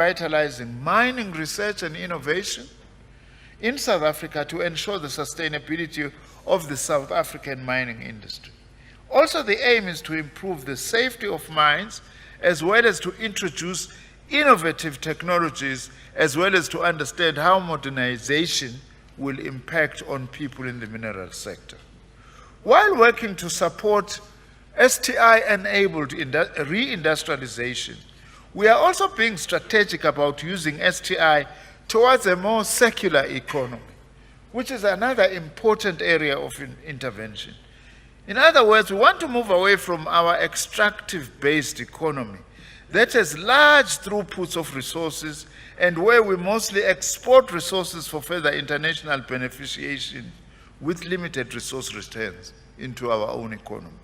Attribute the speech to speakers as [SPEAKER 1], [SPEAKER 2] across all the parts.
[SPEAKER 1] revitalizing mining research and innovation in South Africa to ensure the sustainability of the South African mining industry. Also, the aim is to improve the safety of mines, as well as to introduce innovative technologies, as well as to understand how modernization will impact on people in the mineral sector. While working to support STI-enabled reindustrialization, we are also being strategic about using STI towards a more circular economy, which is another important area of intervention. In other words, we want to move away from our extractive-based economy that has large throughputs of resources and where we mostly export resources for further international beneficiation with limited resource returns into our own economy.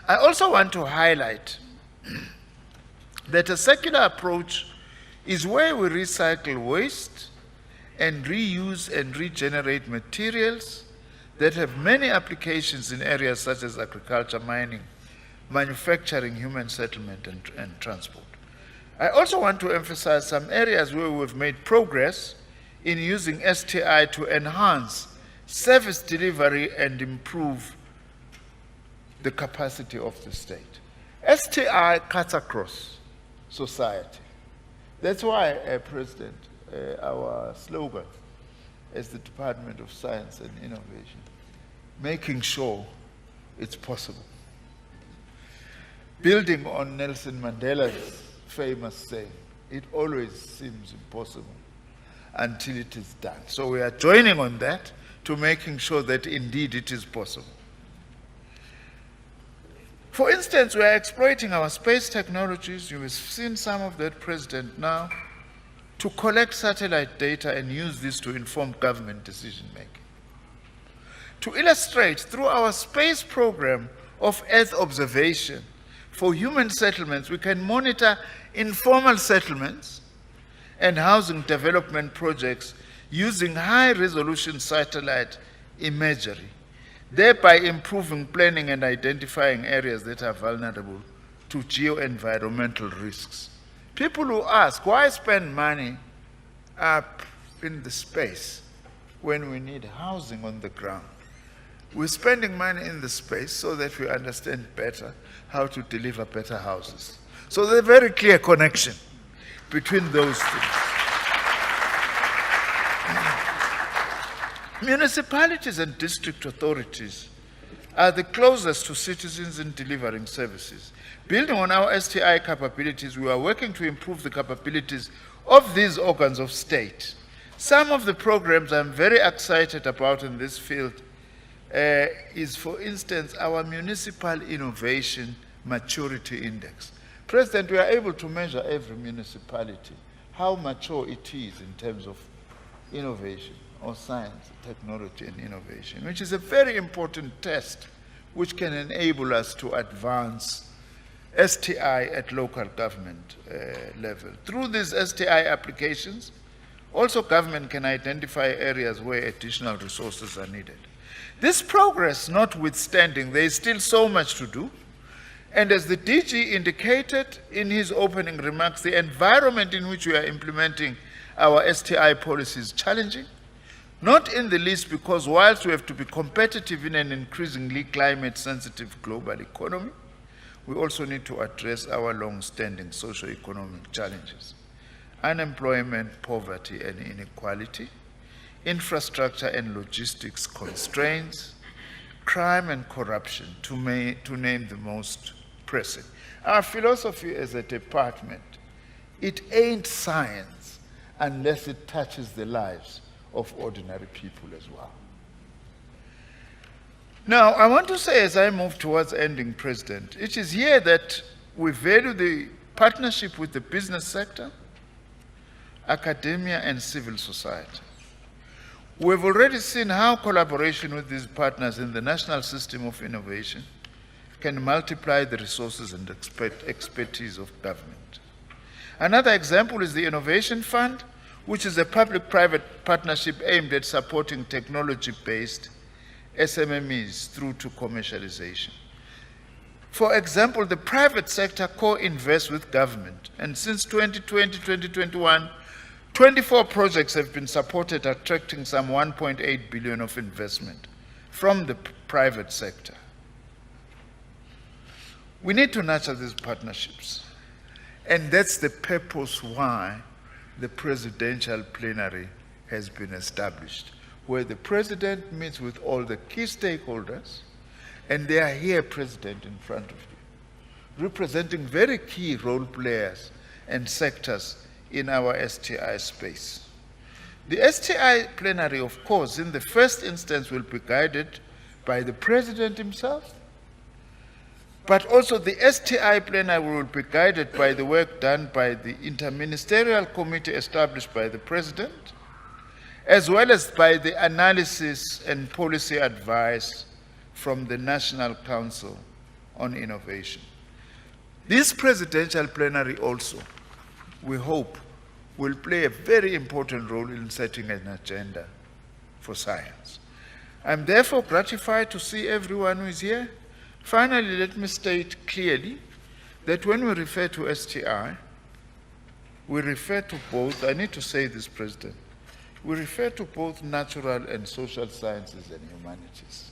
[SPEAKER 1] I also want to highlight that a circular approach is where we recycle waste and reuse and regenerate materials that have many applications in areas such as agriculture, mining, manufacturing, human settlement, and transport. I also want to emphasize some areas where we've made progress in using STI to enhance service delivery and improve the capacity of the state. STI cuts across society. That's why, President, our slogan as the Department of Science and Innovation, making sure it's possible. Building on Nelson Mandela's famous saying, it always seems impossible until it is done. So we are joining on that to making sure that indeed it is possible. For instance, we are exploiting our space technologies, you have seen some of that, President, now, to collect satellite data and use this to inform government decision-making. To illustrate, through our space program of Earth observation for human settlements, we can monitor informal settlements and housing development projects using high-resolution satellite imagery, thereby improving planning and identifying areas that are vulnerable to geo-environmental risks. People who ask, why spend money up in the space when we need housing on the ground? We're spending money in the space so that we understand better how to deliver better houses. So there's a very clear connection between those things. Municipalities and district authorities are the closest to citizens in delivering services. Building on our STI capabilities, we are working to improve the capabilities of these organs of state. Some of the programs I'm very excited about in this field is, for instance, our Municipal Innovation Maturity Index. President, we are able to measure every municipality, how mature it is in terms of innovation or science, technology, and innovation, which is a very important test which can enable us to advance STI at local government level. Through these STI applications, also government can identify areas where additional resources are needed. This progress notwithstanding, there is still so much to do. And as the DG indicated in his opening remarks, the environment in which we are implementing our STI policy is challenging, not in the least because whilst we have to be competitive in an increasingly climate-sensitive global economy, we also need to address our long-standing socio-economic challenges: unemployment, poverty, and inequality, infrastructure and logistics constraints, crime and corruption, to name the most pressing. Our philosophy as a department, it ain't science unless it touches the lives of ordinary people as well. Now, I want to say, as I move towards ending, President, it is here that we value the partnership with the business sector, academia, and civil society. We've already seen how collaboration with these partners in the national system of innovation can multiply the resources and expertise of government. Another example is the Innovation Fund, which is a public-private partnership aimed at supporting technology-based SMMEs through to commercialization. For example, the private sector co-invests with government, and since 2020-2021, 24 projects have been supported, attracting some 1.8 billion of investment from the private sector. We need to nurture these partnerships, and that's the purpose why the presidential plenary has been established, where the president meets with all the key stakeholders, and they are here, President, in front of you, representing very key role players and sectors in our STI space. The STI plenary, of course, in the first instance will be guided by the president himself, but also the STI plenary will be guided by the work done by the interministerial committee established by the president, as well as by the analysis and policy advice from the National Council on Innovation. This presidential plenary also, we hope, will play a very important role in setting an agenda for science. I'm therefore gratified to see everyone who is here. Finally, let me state clearly that when we refer to STI, we refer to both, I need to say this, President, we refer to both natural and social sciences and humanities.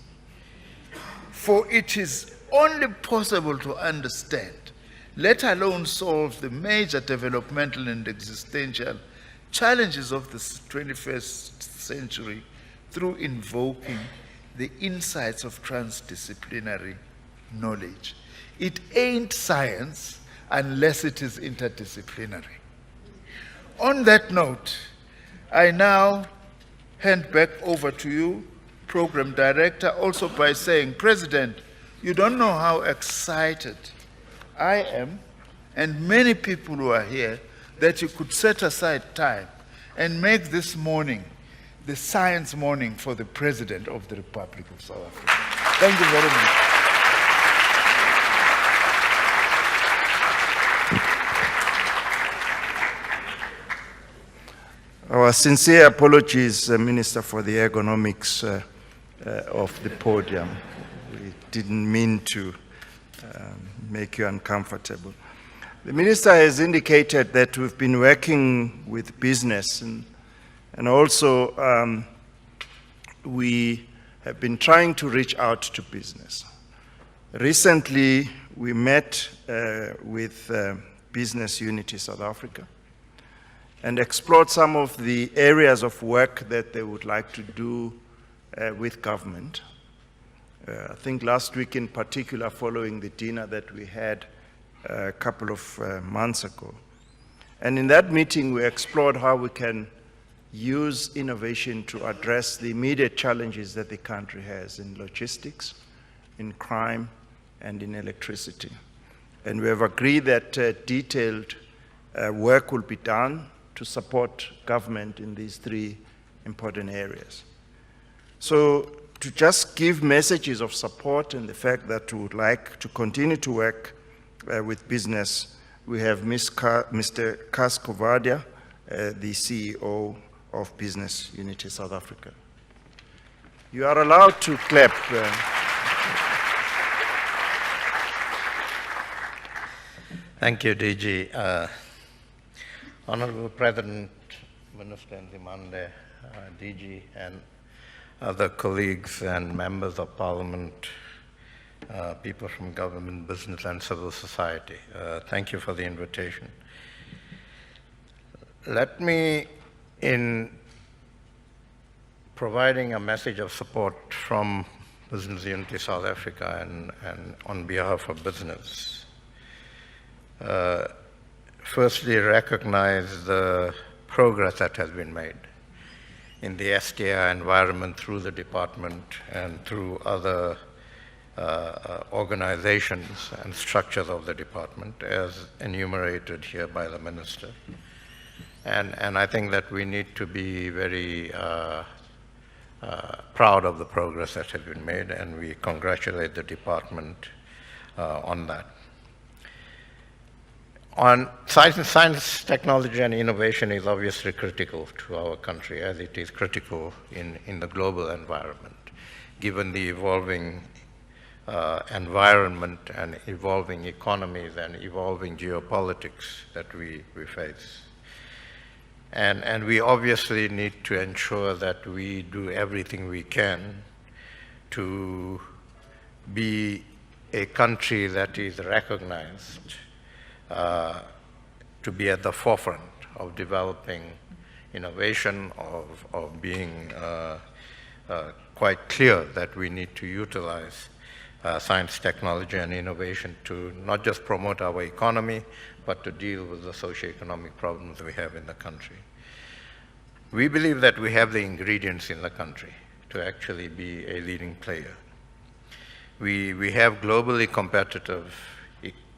[SPEAKER 1] For it is only possible to understand, let alone solve, the major developmental and existential challenges of the 21st century through invoking the insights of transdisciplinary knowledge. It ain't science unless it is interdisciplinary. On that note, I now hand back over to you, Program Director, also by saying, President, you don't know how excited I am, and many people who are here, that you could set aside time and make this morning the science morning for the President of the Republic of South Africa. Thank you very much.
[SPEAKER 2] Our sincere apologies, Minister, for the ergonomics of the podium. We didn't mean to make you uncomfortable. The Minister has indicated that we've been working with business, and also we have been trying to reach out to business. Recently, we met with Business Unity South Africa and explored some of the areas of work that they would like to do with government. I think last week in particular, following the dinner that we had a couple of months ago. And in that meeting, we explored how we can use innovation to address the immediate challenges that the country has in logistics, in crime, and in electricity. And we have agreed that detailed work will be done to support government in these three important areas. So to just give messages of support and the fact that we would like to continue to work with business, we have Mr. Kas Kovadia, the CEO of Business Unity South Africa. You are allowed to clap.
[SPEAKER 3] Thank you, DG. Honorable President, Minister Nzimande, DG, and other colleagues and members of Parliament, people from government, business, and civil society. Thank you for the invitation. Let me, in providing a message of support from Business Unity South Africa and on behalf of business, firstly recognize the progress that has been made in the STI environment through the department and through other organizations and structures of the department, as enumerated here by the Minister. And I think that we need to be very proud of the progress that has been made, and we congratulate the department on that. On science, technology, and innovation is obviously critical to our country, as it is critical in the global environment, given the evolving environment and evolving economies and evolving geopolitics that we face. And we obviously need to ensure that we do everything we can to be a country that is recognized to be at the forefront of developing innovation, of being quite clear that we need to utilize science, technology, and innovation to not just promote our economy, but to deal with the socioeconomic problems we have in the country. We believe that we have the ingredients in the country to actually be a leading player. We have globally competitive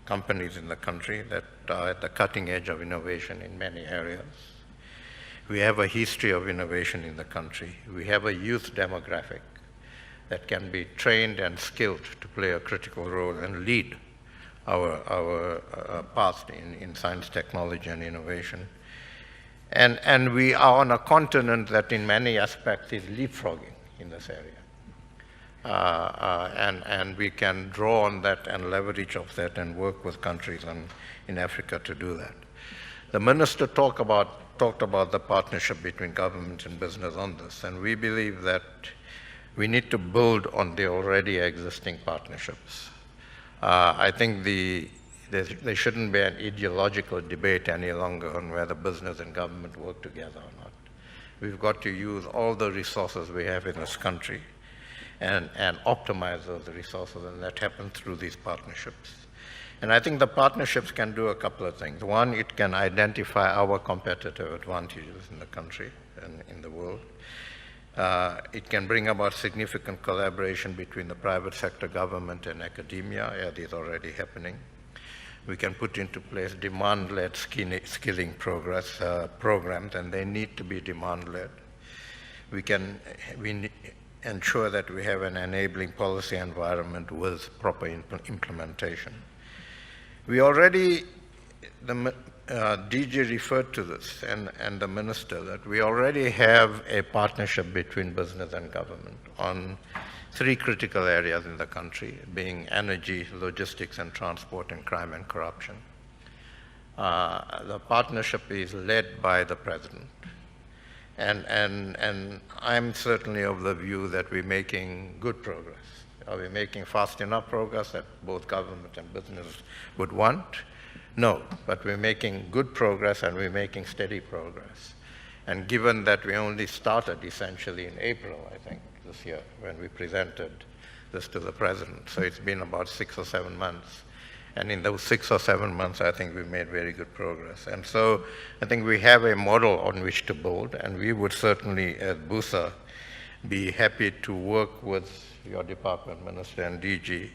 [SPEAKER 3] companies in the country that are at the cutting edge of innovation in many areas. We have a history of innovation in the country. We have a youth demographic that can be trained and skilled to play a critical role and lead our path in science, technology, and innovation. And we are on a continent that in many aspects is leapfrogging in this area. And we can draw on that and leverage of that and work with countries in Africa to do that. The minister talked about the partnership between government and business on this, and we believe that we need to build on the already existing partnerships. I think there shouldn't be an ideological debate any longer on whether business and government work together or not. We've got to use all the resources we have in this country and optimize those resources, and that happens through these partnerships. And I think the partnerships can do a couple of things. One, it can identify our competitive advantages in the country and in the world. It can bring about significant collaboration between the private sector, government, and academia, as is already happening. We can put into place demand-led skilling programs, and they need to be demand-led. We ensure that we have an enabling policy environment with proper implementation. We already, the DG referred to this, and the minister, that we already have a partnership between business and government on 3 critical areas in the country, being energy, logistics and transport, and crime and corruption. The partnership is led by the president. And I'm certainly of the view that we're making good progress. Are we making fast enough progress that both government and business would want? No, but we're making good progress and we're making steady progress. And given that we only started essentially in April, I think, this year, when we presented this to the president, so it's been about 6 or 7 months. And in those 6 or 7 months, I think we've made very good progress. And so I think we have a model on which to build, and we would certainly, as BUSA, be happy to work with your department, Minister, and DG,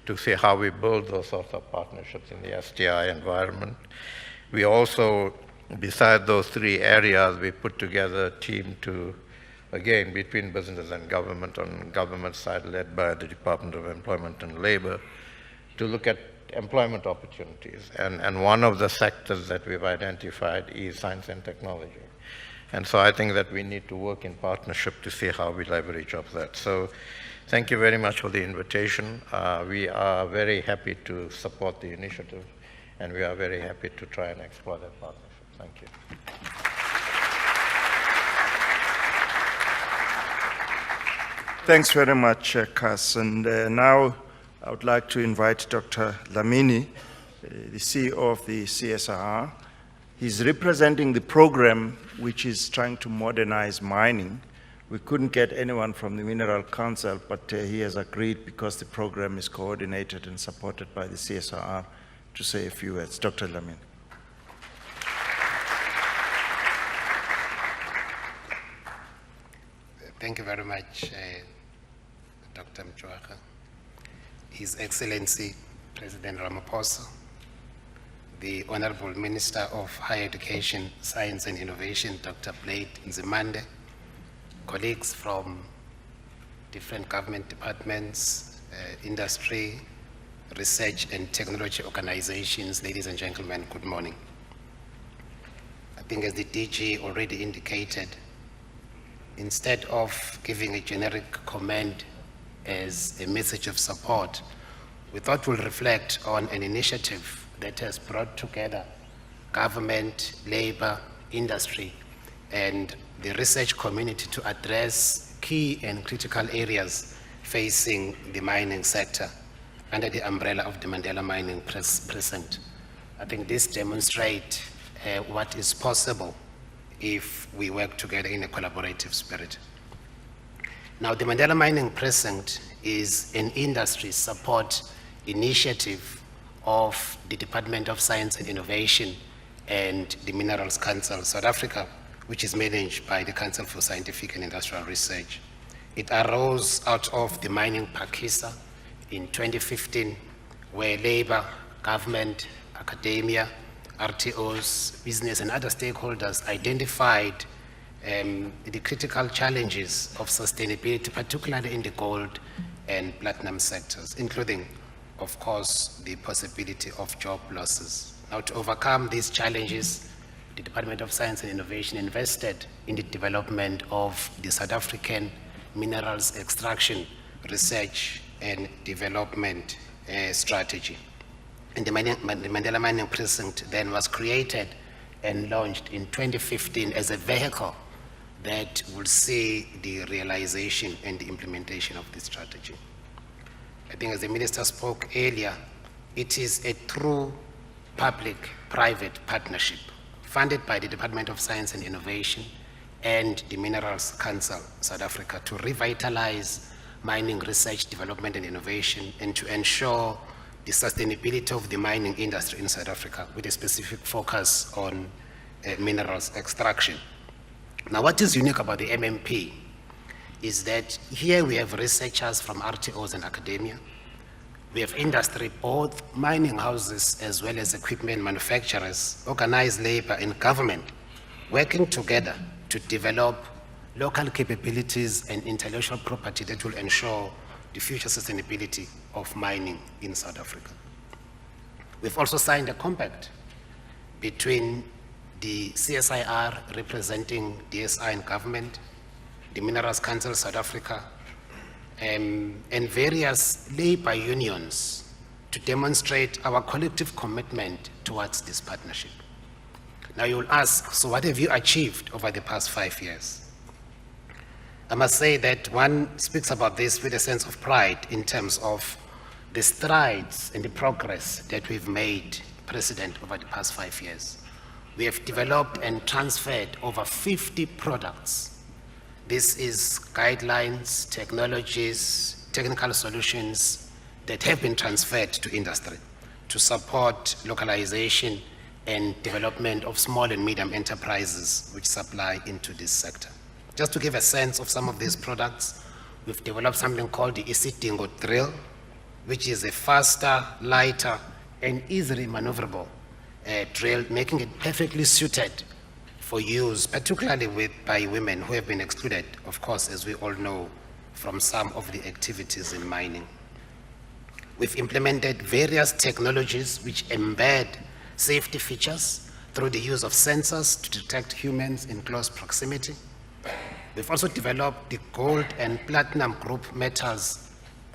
[SPEAKER 3] to see how we build those sorts of partnerships in the STI environment. We also, beside those 3 areas, we put together a team to, again, between business and government, on government side led by the Department of Employment and Labor, to look at employment opportunities. And one of the sectors that we've identified is science and technology. And so I think that we need to work in partnership to see how we leverage of that. So thank you very much for the invitation. We are very happy to support the initiative, and we are very happy to try and explore that partnership. Thank you.
[SPEAKER 2] Thanks very much, Cas. And now I would like to invite Dr. Dlamini, the CEO of the CSIR. He's representing the program which is trying to modernize mining. We couldn't get anyone from the Mineral Council, but he has agreed, because the program is coordinated and supported by the CSIR, to say a few words. Dr. Dlamini.
[SPEAKER 4] Thank you very much, Dr. Mchwaka. His Excellency President Ramaphosa, the Honorable Minister of Higher Education, Science and Innovation, Dr. Blade Nzimande, colleagues from different government departments, industry, research and technology organizations, ladies and gentlemen, good morning. I think, as the DG already indicated, instead of giving a generic comment as a message of support, we thought we'll reflect on an initiative that has brought together government, labor, industry, and the research community to address key and critical areas facing the mining sector under the umbrella of the Mandela Mining Precinct. I think this demonstrates what is possible if we work together in a collaborative spirit. Now, the Mandela Mining Precinct is an industry support initiative of the Department of Science and Innovation and the Minerals Council South Africa, which is managed by the Council for Scientific and Industrial Research. It arose out of the mining Pakisa in 2015, where labor, government, academia, RTOs, business, and other stakeholders identified the critical challenges of sustainability, particularly in the gold and platinum sectors, including, of course, the possibility of job losses. Now, to overcome these challenges, the Department of Science and Innovation invested in the development of the South African Minerals Extraction Research and Development Strategy. And the Mandela Mining Precinct then was created and launched in 2015 as a vehicle that will see the realization and the implementation of this strategy. I think as the Minister spoke earlier, it is a true public-private partnership funded by the Department of Science and Innovation and the Minerals Council South Africa to revitalize mining research, development, and innovation, and to ensure the sustainability of the mining industry in South Africa with a specific focus on minerals extraction. Now, what is unique about the MMP is that here we have researchers from RTOs and academia. We have industry, both mining houses as well as equipment manufacturers, organized labor, and government working together to develop local capabilities and intellectual property that will ensure the future sustainability of mining in South Africa. We've also signed a compact between the CSIR representing DSI and government, the Minerals Council South Africa, and various labor unions to demonstrate our collective commitment towards this partnership. Now you will ask, so what have you achieved over the past 5 years? I must say that one speaks about this with a sense of pride in terms of the strides and the progress that we've made, President, over the past 5 years. We have developed and transferred over 50 products. This is guidelines, technologies, technical solutions that have been transferred to industry to support localization and development of small and medium enterprises which supply into this sector. Just to give a sense of some of these products, we've developed something called the Isidingo drill, which is a faster, lighter, and easily maneuverable drill, making it perfectly suited for use, particularly by women who have been excluded, of course, as we all know, from some of the activities in mining. We've implemented various technologies which embed safety features through the use of sensors to detect humans in close proximity. We've also developed the gold and platinum group metals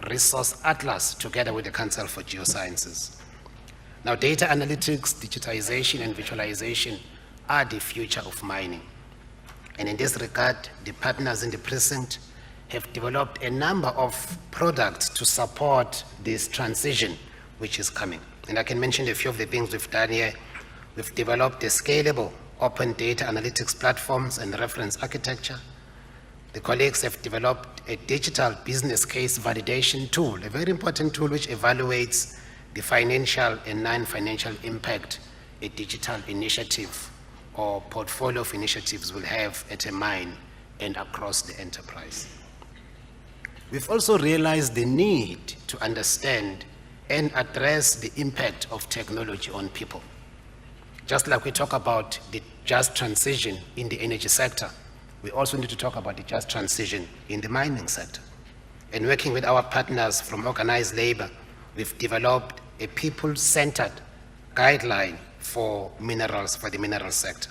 [SPEAKER 4] resource atlas together with the Council for Geosciences. Now, data analytics, digitization, and visualization are the future of mining. And in this regard, the partners in the precinct have developed a number of products to support this transition which is coming. And I can mention a few of the things we've done here. We've developed a scalable open data analytics platforms and reference architecture. The colleagues have developed a digital business case validation tool, a very important tool which evaluates the financial and non-financial impact a digital initiative or portfolio of initiatives will have at a mine and across the enterprise. We've also realized the need to understand and address the impact of technology on people. Just like we talk about the just transition in the energy sector, we also need to talk about the just transition in the mining sector. And working with our partners from organized labor, we've developed a people-centered guideline for minerals, for the mineral sector.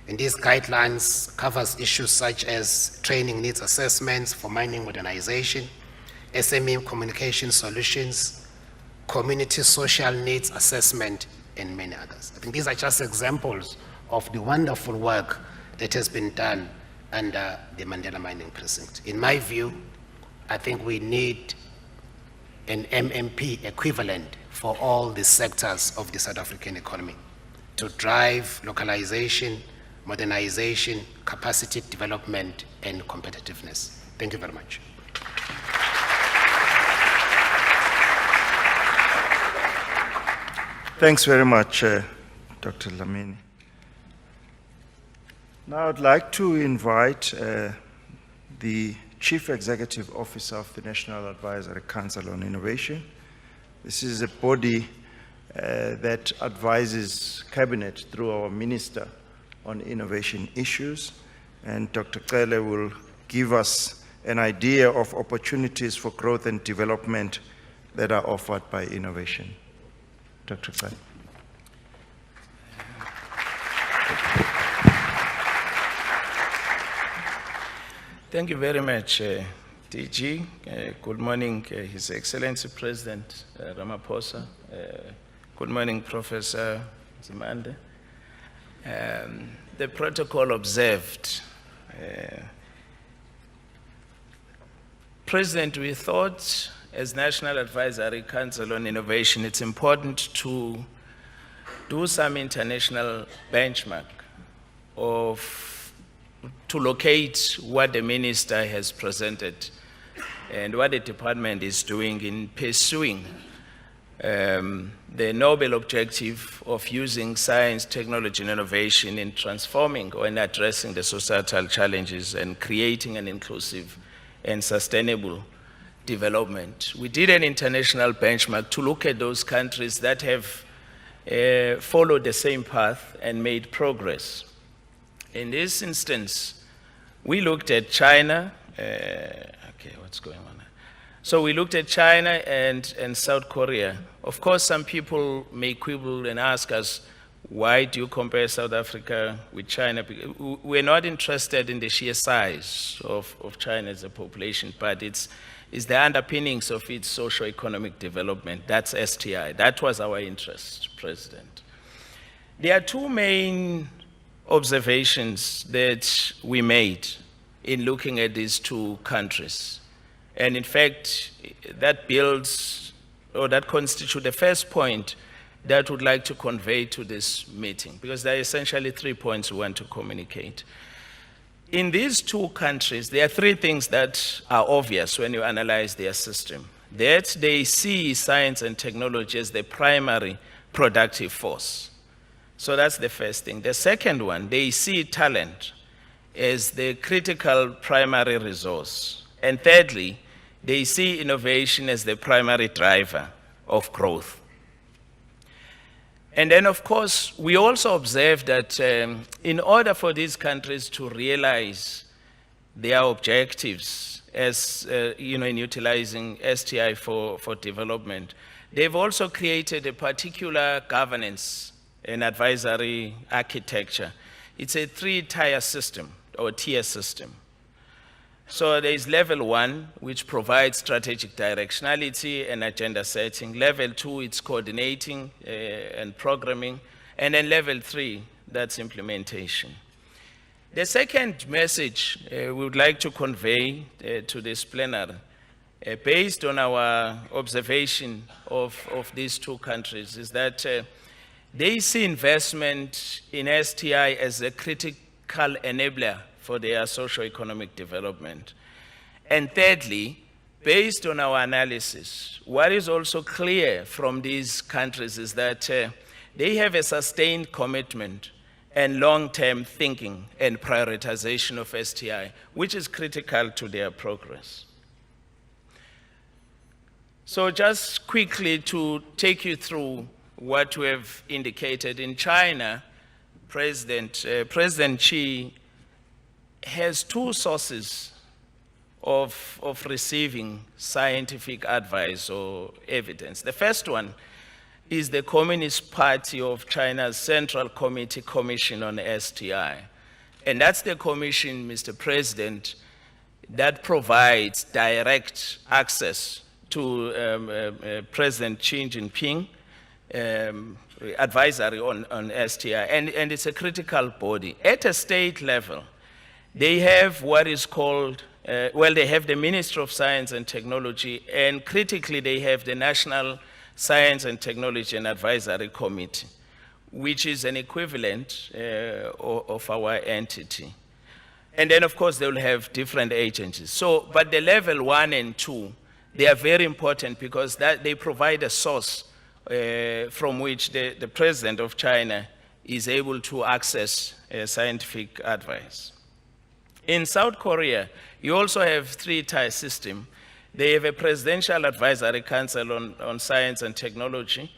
[SPEAKER 4] And these guidelines covers issues such as training needs assessments for mining modernization, SME communication solutions, community social needs assessment, and many others. I think these are just examples of the wonderful work that has been done under the Mandela Mining Precinct. In my view, I think we need an MMP equivalent for all the sectors of the South African economy to drive localization, modernization, capacity development, and competitiveness. Thank you very much.
[SPEAKER 2] Thanks very much, Dr. Lamini. Now I'd like to invite the Chief Executive Officer of the National Advisory Council on Innovation. This is a body that advises Cabinet through our Minister on innovation issues. And Dr. Cele will give us an idea of opportunities for growth and development that are offered by innovation. Dr. Cele.
[SPEAKER 5] Thank you very much, DG. Good morning, His Excellency President Ramaphosa. Good morning, Professor Zimande. The protocol observed. President, we thought as National Advisory Council on Innovation, it's important to do some international benchmark to locate what the minister has presented and what the department is doing in pursuing the noble objective of using science, technology, and innovation in transforming or in addressing the societal challenges and creating an inclusive and sustainable development. We did an international benchmark to look at those countries that have followed the same path and made progress. In this instance, we looked at China. Okay, what's going on? So we looked at China and South Korea. Of course, some people may quibble and ask us, why do you compare South Africa with China? We're not interested in the sheer size of China as a population, but it's the underpinnings of its socio-economic development. That's STI. That was our interest, President. There are two main observations that we made in looking at these two countries. And in fact, that constitutes the first point that would like to convey to this meeting, because there are essentially 3 points we want to communicate. In these two countries, there are three things that are obvious when you analyze their system. That they see science and technology as the primary productive force. So that's the first thing. The second one, they see talent as the critical primary resource. And thirdly, they see innovation as the primary driver of growth. And then, of course, we also observe that in order for these countries to realize their objectives as, in utilizing STI for development, they've also created a particular governance and advisory architecture. It's a three-tier system or tier system. So there is level 1, which provides strategic directionality and agenda setting. Level 2, it's coordinating and programming. And then level 3, that's implementation. The second message we would like to convey to this plenary, based on our observation of these two countries, is that they see investment in STI as a critical enabler for their socio-economic development. And thirdly, based on our analysis, what is also clear from these countries is that they have a sustained commitment and long-term thinking and prioritization of STI, which is critical to their progress. So just quickly to take you through what we have indicated. In China, President Xi has two sources of receiving scientific advice or evidence. The first one is the Communist Party of China's Central Committee Commission on STI. And that's the commission, Mr. President, that provides direct access to President Xi Jinping, advisory on STI, and it's a critical body. At a state level, they have what is called, they have the Ministry of Science and Technology, and critically they have the National Science and Technology and Advisory Committee, which is an equivalent of our entity. And then, of course, they will have different agencies. So, but the level 1 and 2, they are very important because they provide a source from which the president of China is able to access scientific advice. In South Korea, you also have three-tier system. They have a Presidential Advisory Council on Science and Technology,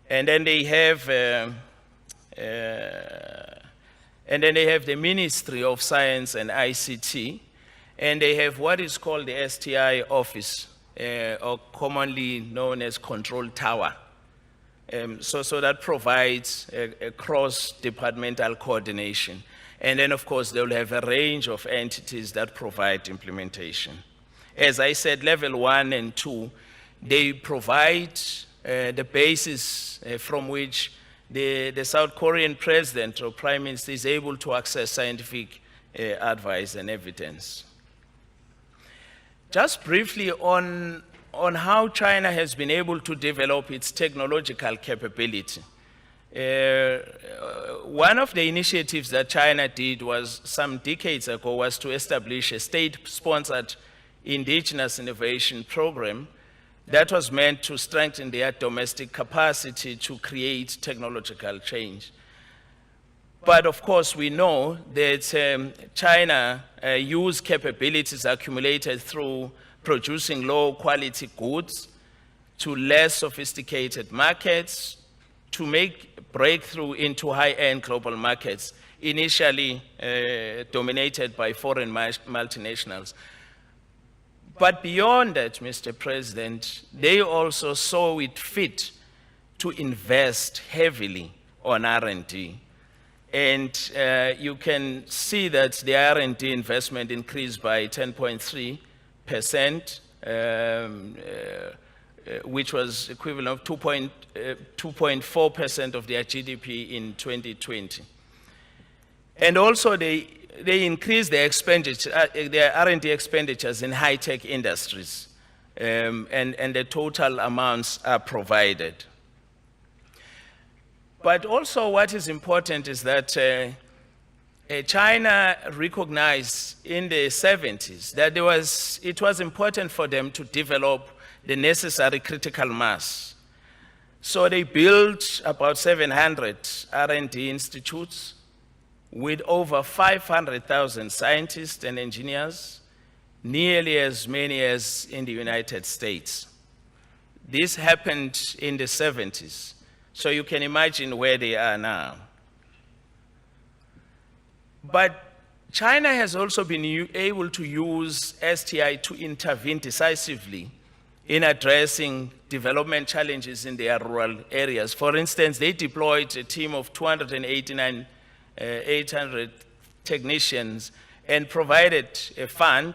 [SPEAKER 5] and then they have the Ministry of Science and ICT, and they have what is called the STI office, or commonly known as Control Tower. So that provides a cross-departmental coordination. And then, of course, they will have a range of entities that provide implementation. As I said, level 1 and 2, they provide the basis from which the South Korean president or prime minister is able to access scientific advice and evidence. Just briefly on how China has been able to develop its technological capability. One of the initiatives that China did was some decades ago was to establish a state-sponsored indigenous innovation program that was meant to strengthen their domestic capacity to create technological change. But of course, we know that China used capabilities accumulated through producing low-quality goods to less sophisticated markets to make breakthrough into high-end global markets, initially dominated by foreign multinationals. But beyond that, Mr. President, they also saw it fit to invest heavily on R&D. And you can see that the R&D investment increased by 10.3%, which was equivalent of 2.4% of their GDP in 2020. And also they increased their expenditure, their R&D expenditures in high-tech industries, and the total amounts are provided. But also what is important is that China recognized in the 70s that it was important for them to develop the necessary critical mass. So they built about 700 R&D institutes with over 500,000 scientists and engineers, nearly as many as in the United States. This happened in the 70s, so you can imagine where they are now. But China has also been able to use STI to intervene decisively in addressing development challenges in their rural areas. For instance, they deployed a team of 800 technicians and provided a fund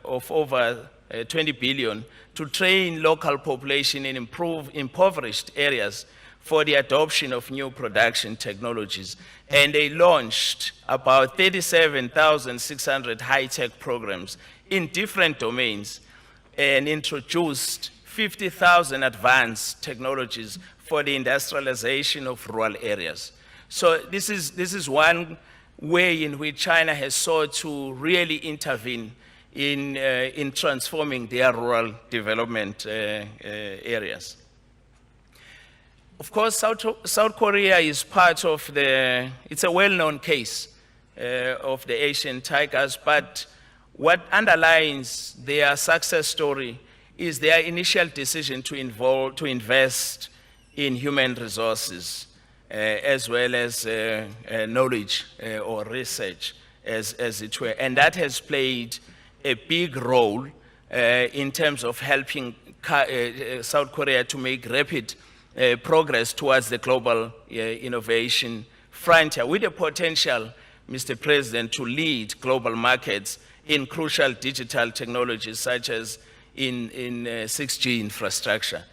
[SPEAKER 5] of over 20 billion to train local population in impoverished areas for the adoption of new production technologies. And they launched about 37,600 high-tech programs in different domains and introduced 50,000 advanced technologies for the industrialization of rural areas. So this is one way in which China has sought to really intervene in transforming their rural development areas. Of course, South Korea is part of it's a well-known case of the Asian tigers, but what underlines their success story is their initial decision to invest in human resources, as well as knowledge or research, as it were. And that has played a big role in terms of helping South Korea to make rapid progress towards the global innovation frontier, with the potential, Mr. President, to lead global markets in crucial digital technologies such as in 6G infrastructure.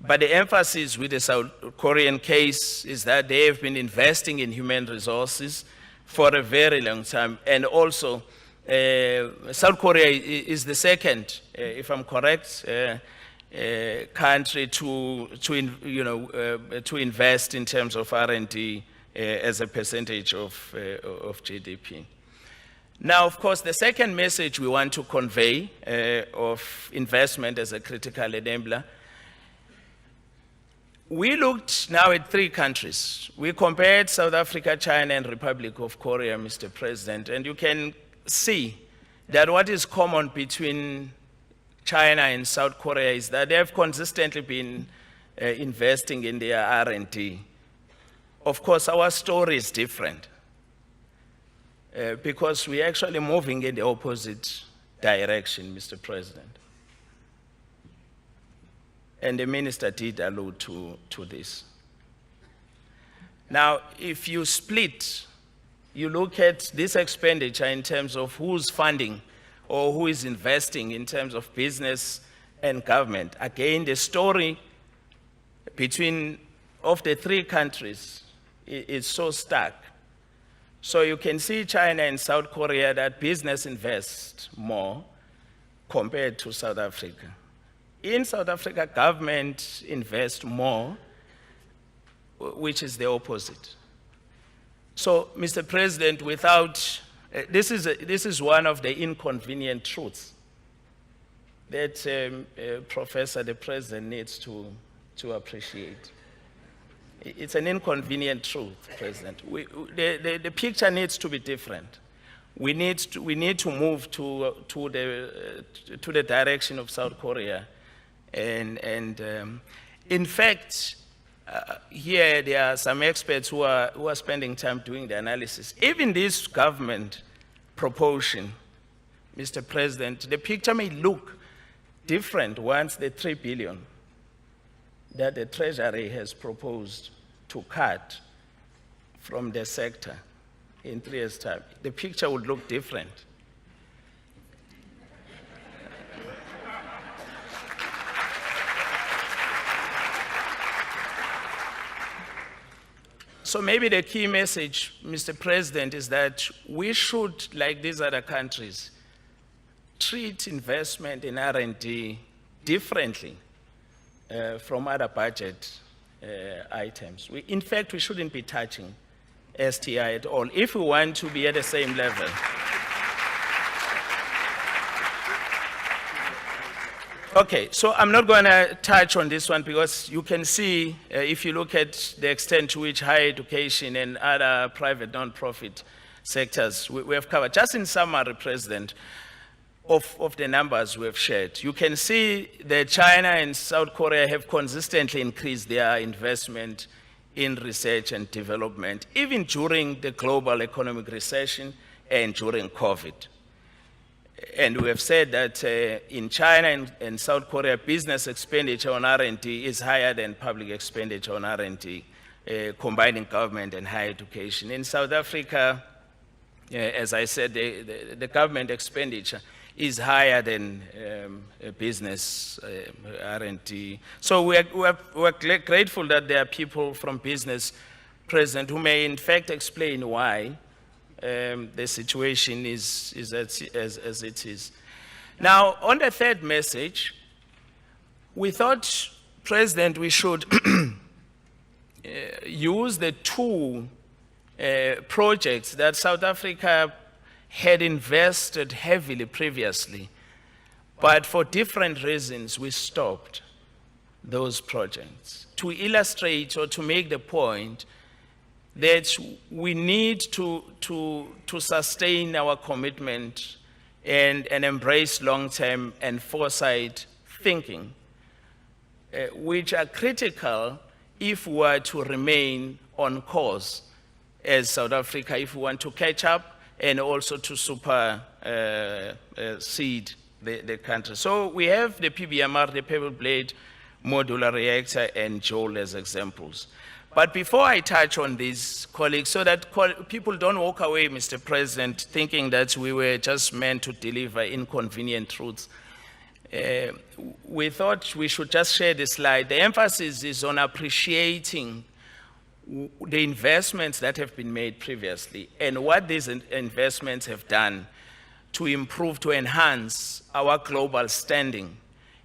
[SPEAKER 5] But the emphasis with the South Korean case is that they have been investing in human resources for a very long time. And also, South Korea is the second, if I'm correct, country to invest in terms of R&D as a percentage of GDP. Now, of course, the second message we want to convey of investment as a critical enabler, we looked now at 3 countries. We compared South Africa, China, and Republic of Korea, Mr. President, and you can see that what is common between China and South Korea is that they have consistently been investing in their R&D. Of course, our story is different because we're actually moving in the opposite direction, Mr. President. And the minister did allude to this. Now, if you split, you look at this expenditure in terms of who's funding or who is investing in terms of business and government. Again, the story of the 3 countries is so stark. So you can see China and South Korea that business invests more compared to South Africa. In South Africa, government invests more, which is the opposite. So, Mr. President, this is one of the inconvenient truths that the President needs to appreciate. It's an inconvenient truth, President. The picture needs to be different. We need to move to the direction of South Korea, and in fact, here there are some experts who are spending time doing the analysis. Even this government proportion, Mr. President, the picture may look different once the 3 billion that the Treasury has proposed to cut from the sector in 3 years' time. The picture would look different. So maybe the key message, Mr. President, is that we should, like these other countries, treat investment in R&D differently from other budget items. In fact, we shouldn't be touching STI at all if we want to be at the same level. Okay, so I'm not going to touch on this one because you can see, if you look at the extent to which higher education and other private non-profit sectors we have covered, just in summary, President, of the numbers we have shared, you can see that China and South Korea have consistently increased their investment in research and development, even during the global economic recession and during COVID. And we have said that in China and South Korea, business expenditure on R&D is higher than public expenditure on R&D, combining government and higher education. In South Africa, as I said, the government expenditure is higher than business R&D. So we're grateful that there are people from business present who may in fact explain why the situation is as it is. Now, on the third message, we thought, President, we should use the 2 projects that South Africa had invested heavily previously, but for different reasons we stopped those projects, to illustrate or to make the point that we need to sustain our commitment and embrace long-term and foresight thinking, which are critical if we are to remain on course as South Africa, if we want to catch up and also to supersede the country. So we have the PBMR, the pebble blade modular reactor, and Joel as examples. But before I touch on these, colleagues, so that people don't walk away, Mr. President, thinking that we were just meant to deliver inconvenient truths, we thought we should just share this slide. The emphasis is on appreciating the investments that have been made previously and what these investments have done to improve, to enhance our global standing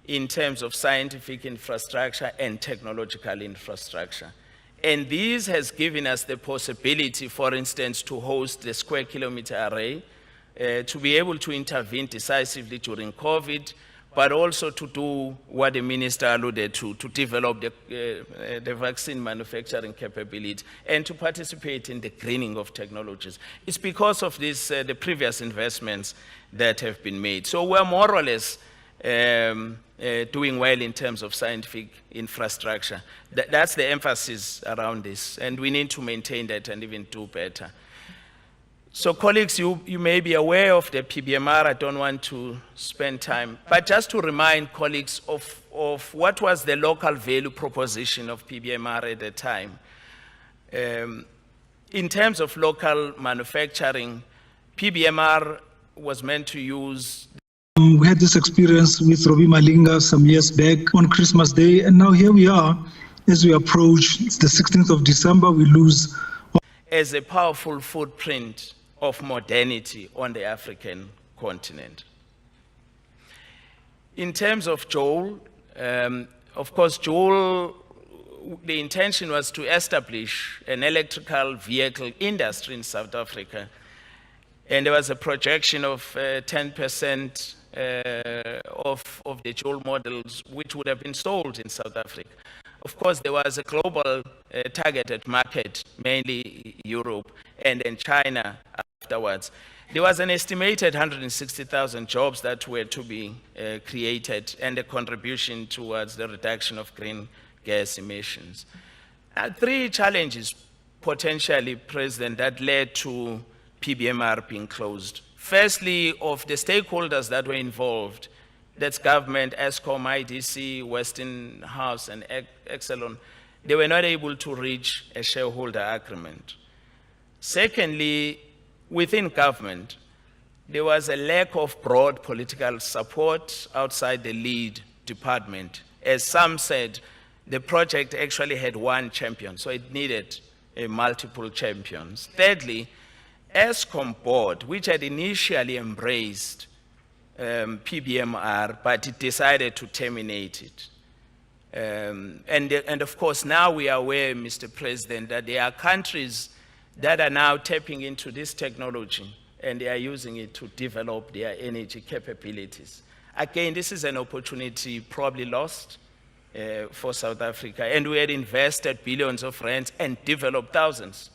[SPEAKER 5] in terms of scientific infrastructure and technological infrastructure. And this has given us the possibility, for instance, to host the Square Kilometre Array, to be able to intervene decisively during COVID, but also to do what the minister alluded to develop the vaccine manufacturing capability and to participate in the greening of technologies. It's because of this, the previous investments that have been made. So we're more or less doing well in terms of scientific infrastructure. That's the emphasis around this, and we need to maintain that and even do better. So colleagues, you may be aware of the PBMR. I don't want to spend time, but just to remind colleagues of what was the local value proposition of PBMR at the time. In terms of local manufacturing, PBMR was meant to use.
[SPEAKER 6] We had this experience with Robbie Malinga some years back on Christmas Day, and now here we are, as we approach the 16th of December, we lose.
[SPEAKER 5] As a powerful footprint of modernity on the African continent. In terms of Joel, of course, Joel, the intention was to establish an electrical vehicle industry in South Africa. And there was a projection of 10% of the Joel models which would have been sold in South Africa. Of course, there was a global targeted market, mainly Europe, and then China afterwards. There was an estimated 160,000 jobs that were to be created and a contribution towards the reduction of green gas emissions. Three challenges potentially present that led to PBMR being closed. Firstly, of the stakeholders that were involved, that's government, Eskom, IDC, Westinghouse, and Exelon, they were not able to reach a shareholder agreement. Secondly, within government, there was a lack of broad political support outside the lead department. As some said, the project actually had one champion, so it needed multiple champions. Thirdly, Eskom board, which had initially embraced PBMR, but it decided to terminate it. And of course, now we are aware, Mr. President, that there are countries that are now tapping into this technology and they are using it to develop their energy capabilities. Again, this is an opportunity probably lost for South Africa, and we had invested billions of rands and developed thousands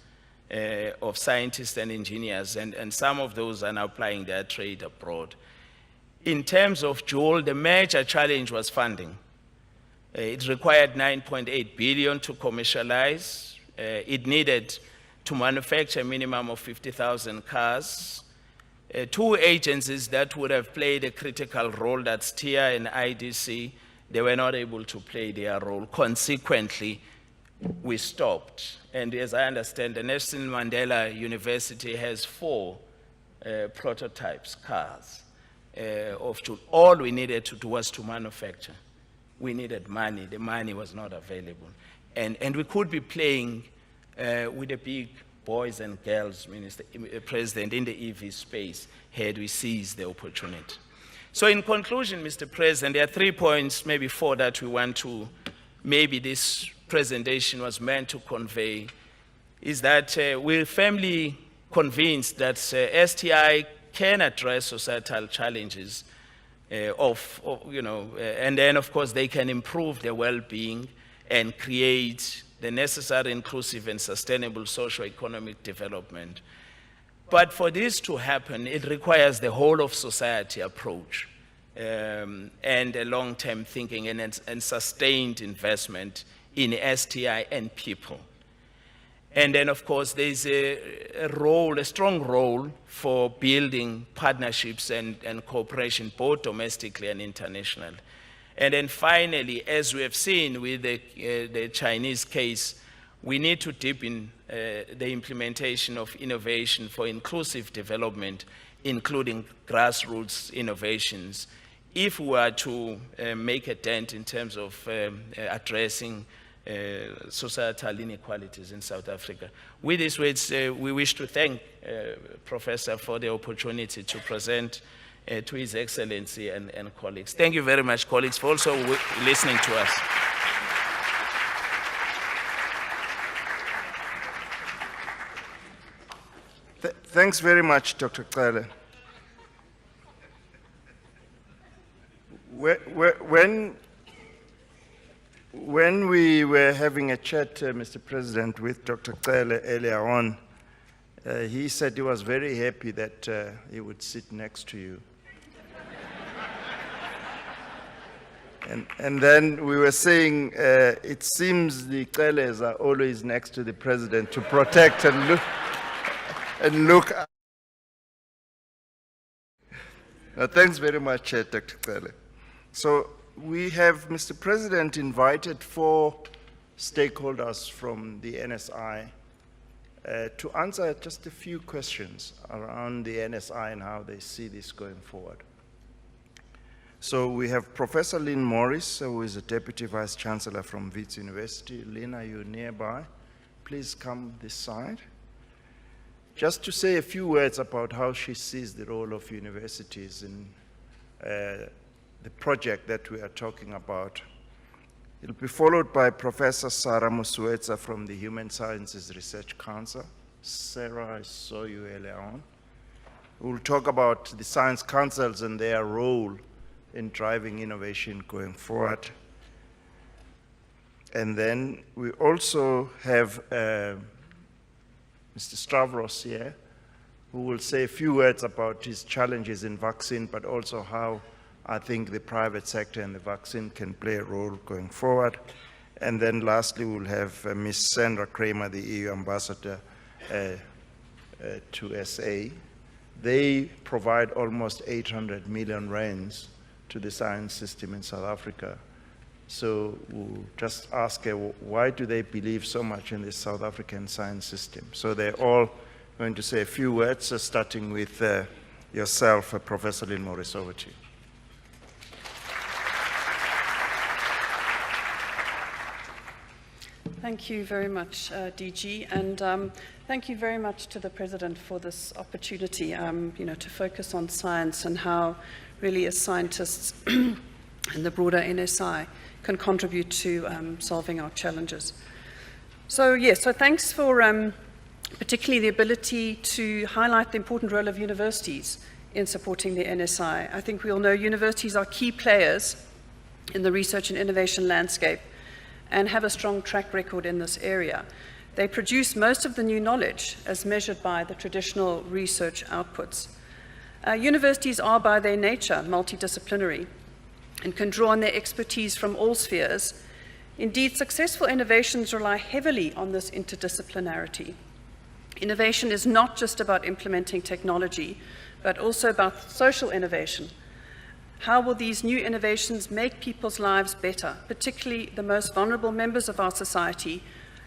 [SPEAKER 5] of scientists and engineers, and some of those are now applying their trade abroad. In terms of Joel, the major challenge was funding. It required 9.8 billion to commercialize. It needed to manufacture a minimum of 50,000 cars. Two agencies that would have played a critical role, that's TIA and IDC, they were not able to play their role. Consequently, we stopped. And as I understand, the Nelson Mandela University has 4 prototypes, cars. All we needed to do was to manufacture. We needed money. The money was not available. And we could be playing with the big boys and girls, President, in the EV space, had we seized the opportunity. So in conclusion, Mr. President, there are 3 points, maybe 4, that we want to, maybe this presentation was meant to convey, is that we're firmly convinced that STI can address societal challenges and then of course they can improve their well-being and create the necessary inclusive and sustainable socio-economic development. But for this to happen, it requires the whole of society approach and a long-term thinking and sustained investment in STI and people. And then, of course, there's a strong role for building partnerships and cooperation, both domestically and internationally. And then finally, as we have seen with the Chinese case, we need to deepen the implementation of innovation for inclusive development, including grassroots innovations, if we are to make a dent in terms of addressing societal inequalities in South Africa. With these words, we wish to thank Professor for the opportunity to present to His Excellency and colleagues. Thank you very much, colleagues, for also listening to us.
[SPEAKER 2] Thanks very much, Dr. Cele. When we were having a chat, Mr. President, with Dr. Cele earlier on, he said he was very happy that he would sit next to you. And then we were saying, it seems the Celes are always next to the President to protect and look. Thanks very much, Dr. Cele. So we have, Mr. President, invited 4 stakeholders from the NSI to answer just a few questions around the NSI and how they see this going forward. So we have Professor Lynn Morris, who is a Deputy Vice Chancellor from Wits University. Lynn, are you nearby? Please come this side. Just to say a few words about how she sees the role of universities in the project that we are talking about. It'll be followed by Professor Sarah Musuetsa from the Human Sciences Research Council. Sarah, I saw you earlier on. We'll talk about the science councils and their role in driving innovation going forward. And then we also have Mr. Stavros here, who will say a few words about his challenges in vaccine, but also how I think the private sector and the vaccine can play a role going forward. And then lastly, we'll have Ms. Sandra Kramer, the EU ambassador to SA. They provide almost 800 million rands to the science system in South Africa. So we'll just ask her, why do they believe so much in the South African science system? So they're all going to say a few words, starting with yourself, Professor Lynn Morris. Over to you.
[SPEAKER 7] Thank you very much, DG, and thank you very much to the President for this opportunity, to focus on science and how really as scientists and the broader NSI can contribute to solving our challenges. So thanks for particularly the ability to highlight the important role of universities in supporting the NSI. I think we all know universities are key players in the research and innovation landscape and have a strong track record in this area. They produce most of the new knowledge as measured by the traditional research outputs. Universities are by their nature multidisciplinary and can draw on their expertise from all spheres. Indeed, successful innovations rely heavily on this interdisciplinarity. Innovation is not just about implementing technology, but also about social innovation. How will these new innovations make people's lives better, particularly the most vulnerable members of our society,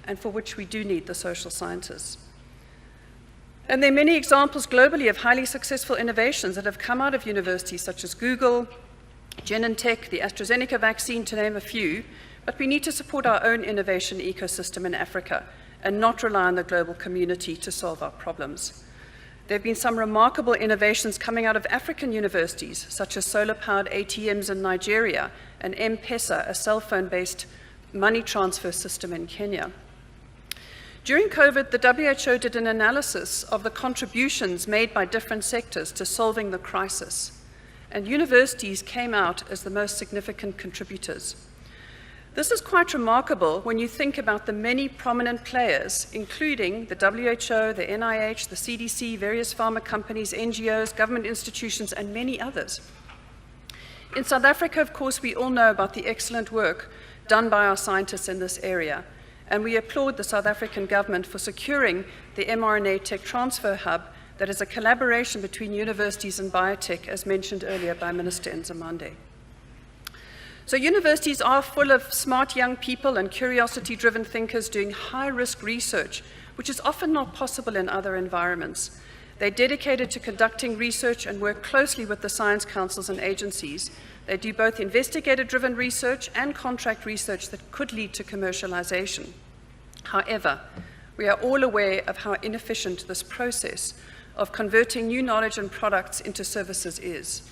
[SPEAKER 7] and for which we do need the social sciences? And there are many examples globally of highly successful innovations that have come out of universities, such as Google, Genentech, the AstraZeneca vaccine, to name a few, but we need to support our own innovation ecosystem in Africa and not rely on the global community to solve our problems. There have been some remarkable innovations coming out of African universities, such as solar-powered ATMs in Nigeria and M-Pesa, a cell phone-based money transfer system in Kenya. During COVID, the WHO did an analysis of the contributions made by different sectors to solving the crisis, and universities came out as the most significant contributors. This is quite remarkable when you think about the many prominent players, including the WHO, the NIH, the CDC, various pharma companies, NGOs, government institutions, and many others. In South Africa, of course, we all know about the excellent work done by our scientists in this area, and we applaud the South African government for securing the mRNA Tech Transfer Hub that is a collaboration between universities and biotech, as mentioned earlier by Minister Nzimande. So universities are full of smart young people and curiosity-driven thinkers doing high-risk research, which is often not possible in other environments. They're dedicated to conducting research and work closely with the science councils and agencies. They do both investigator-driven research and contract research that could lead to commercialization. However, we are all aware of how inefficient this process of converting new knowledge and products into services is.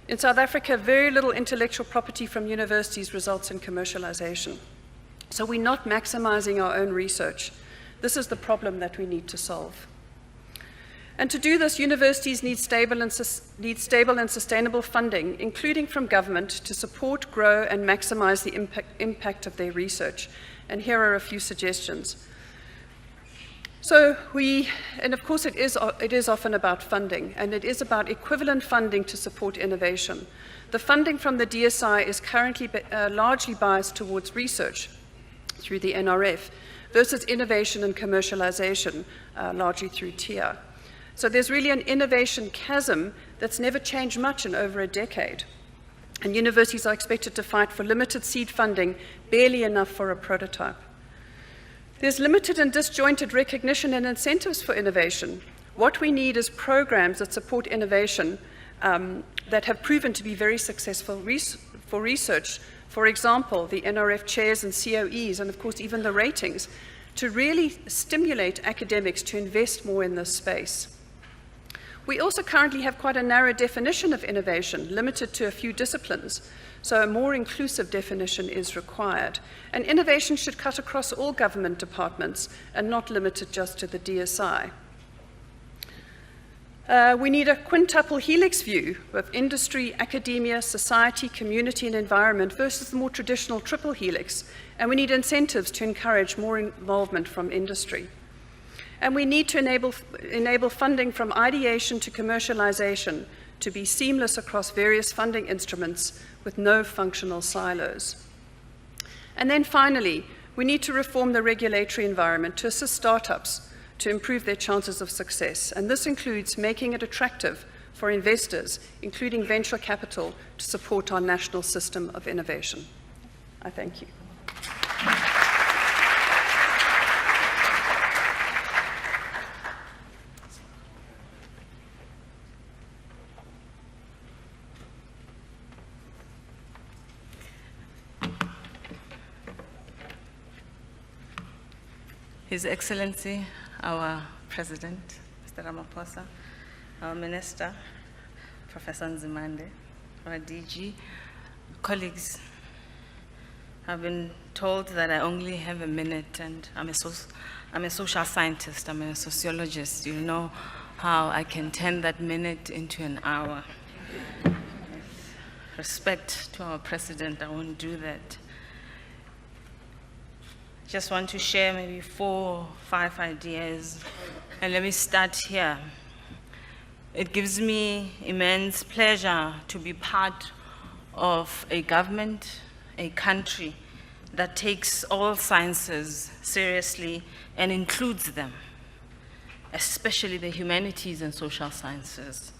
[SPEAKER 7] In South Africa, very little intellectual property from universities results in commercialization. So we're not maximizing our own research. This is the problem that we need to solve. And to do this, universities need stable and sustainable funding, including from government, to support, grow, and maximize the impact of their research. And here are a few suggestions. So and of course it is often about funding, and it is about equivalent funding to support innovation. The funding from the DSI is currently largely biased towards research through the NRF versus innovation and commercialization, largely through TIA. So there's really an innovation chasm that's never changed much in over a decade. And universities are expected to fight for limited seed funding, barely enough for a prototype. There's limited and disjointed recognition and incentives for innovation. What we need is programs that support innovation that have proven to be very successful for research. For example, the NRF chairs and COEs, and of course even the ratings, to really stimulate academics to invest more in this space. We also currently have quite a narrow definition of innovation, limited to a few disciplines, so a more inclusive definition is required. And innovation should cut across all government departments and not limited just to the DSI. We need a quintuple helix view of industry, academia, society, community, and environment versus the more traditional triple helix. And we need incentives to encourage more involvement from industry. And we need to enable funding from ideation to commercialization to be seamless across various funding instruments with no functional silos. And then finally, we need to reform the regulatory environment to assist startups to improve their chances of success. And this includes making it attractive for investors, including venture capital, to support our national system of innovation. I thank you.
[SPEAKER 8] His Excellency, our President, Mr. Ramaphosa, our Minister, Professor Nzimande, our DG, colleagues, I've been told that I only have a minute, and I'm a social scientist, I'm a sociologist. You know how I can turn that minute into an hour. With respect to our President, I won't do that. Just want to share maybe 4 or 5 ideas, and let me start here. It gives me immense pleasure to be part of a government, a country that takes all sciences seriously and includes them, especially the humanities and social sciences.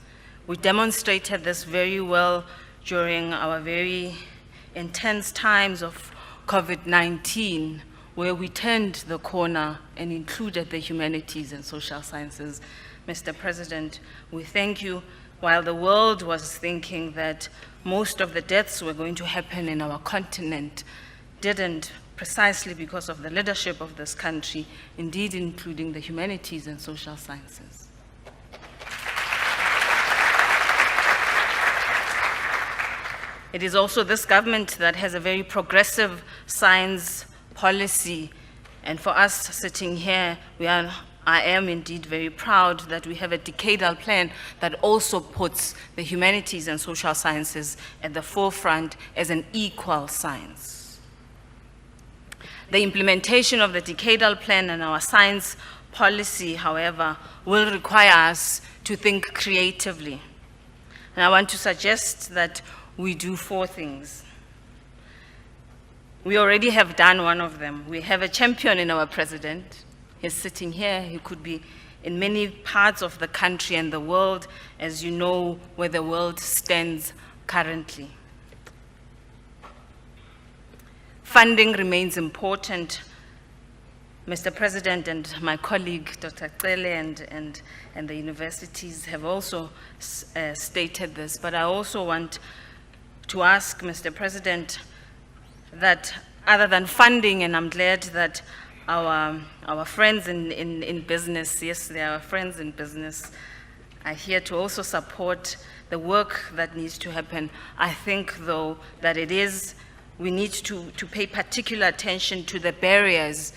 [SPEAKER 8] We demonstrated this very well during our very intense times of COVID-19, where we turned the corner and included the humanities and social sciences. Mr. President, we thank you. While the world was thinking that most of the deaths were going to happen in our continent, didn't, precisely because of the leadership of this country, indeed including the humanities and social sciences. It is also this government that has a very progressive science policy, and for us sitting here, I am indeed very proud that we have a decadal plan that also puts the humanities and social sciences at the forefront as an equal science. The implementation of the decadal plan and our science policy, however, will require us to think creatively. And I want to suggest that we do 4 things. We already have done one of them. We have a champion in our president. He's sitting here. He could be in many parts of the country and the world, as you know where the world stands currently. Funding remains important. Mr. President and my colleague, Dr. Cele, and the universities have also stated this, but I also want to ask, Mr. President, that other than funding, and I'm glad that our friends in business, yes, they are our friends in business, are here to also support the work that needs to happen. I think, though, that we need to pay particular attention to the barriers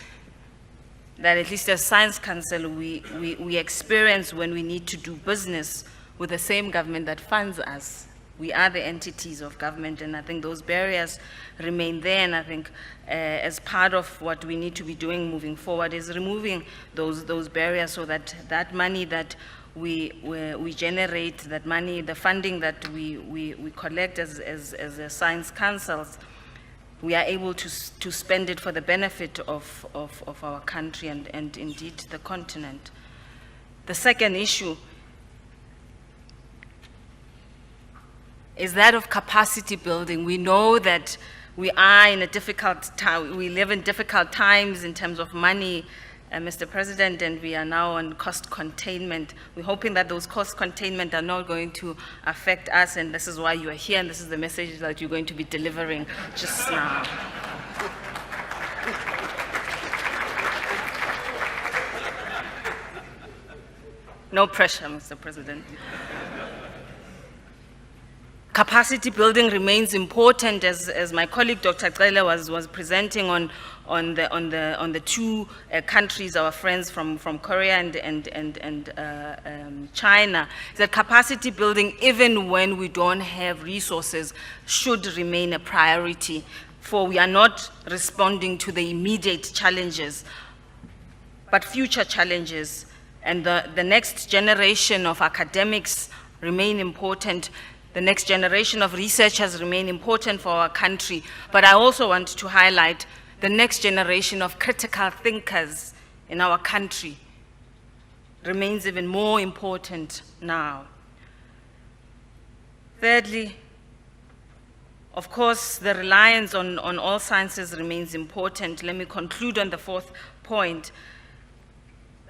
[SPEAKER 8] that, at least as Science Council, we experience when we need to do business with the same government that funds us. We are the entities of government, and I think those barriers remain there, and I think as part of what we need to be doing moving forward is removing those barriers, so that that money that we generate, that money, the funding that we collect as a Science Councils, we are able to spend it for the benefit of our country and indeed the continent. The second issue is that of capacity building. We know that we are in a difficult time, we live in difficult times in terms of money, Mr. President, and we are now on cost containment. We're hoping that those cost containment are not going to affect us, and this is why you are here, and this is the message that you're going to be delivering just now. No pressure, Mr. President. Capacity building remains important, as my colleague Dr. Cele was presenting on the two countries, our friends from Korea and China. That capacity building, even when we don't have resources, should remain a priority, for we are not responding to the immediate challenges, but future challenges. And the next generation of academics remain important. The next generation of researchers remain important for our country, but I also want to highlight the next generation of critical thinkers in our country remains even more important now. Thirdly, of course, the reliance on all sciences remains important. Let me conclude on the fourth point,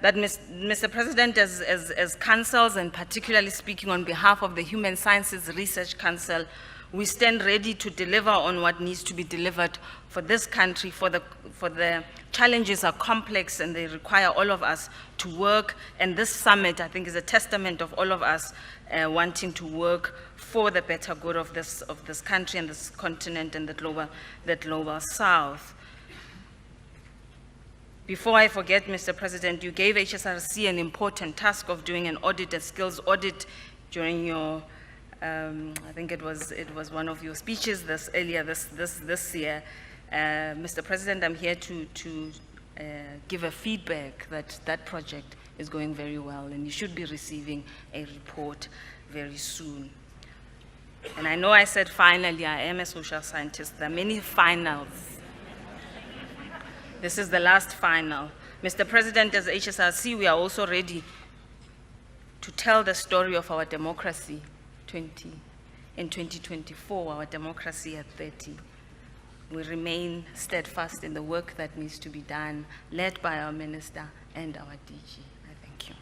[SPEAKER 8] that Mr. President, as councils, and particularly speaking on behalf of the Human Sciences Research Council, we stand ready to deliver on what needs to be delivered for this country, for the challenges are complex and they require all of us to work, and this summit, I think, is a testament of all of us wanting to work for the better good of this country and this continent and the global South. Before I forget, Mr. President, you gave HSRC an important task of doing an audit, a skills audit, during your, I think it was one of your speeches earlier this year. Mr. President, I'm here to give a feedback that that project is going very well, and you should be receiving a report very soon. And I know I said finally, I am a social scientist. There are many finals. This is the last final. Mr. President, as HSRC, we are also ready to tell the story of our democracy in 2024, our democracy at 30. We remain steadfast in the work that needs to be done, led by our minister and our DG. I thank you.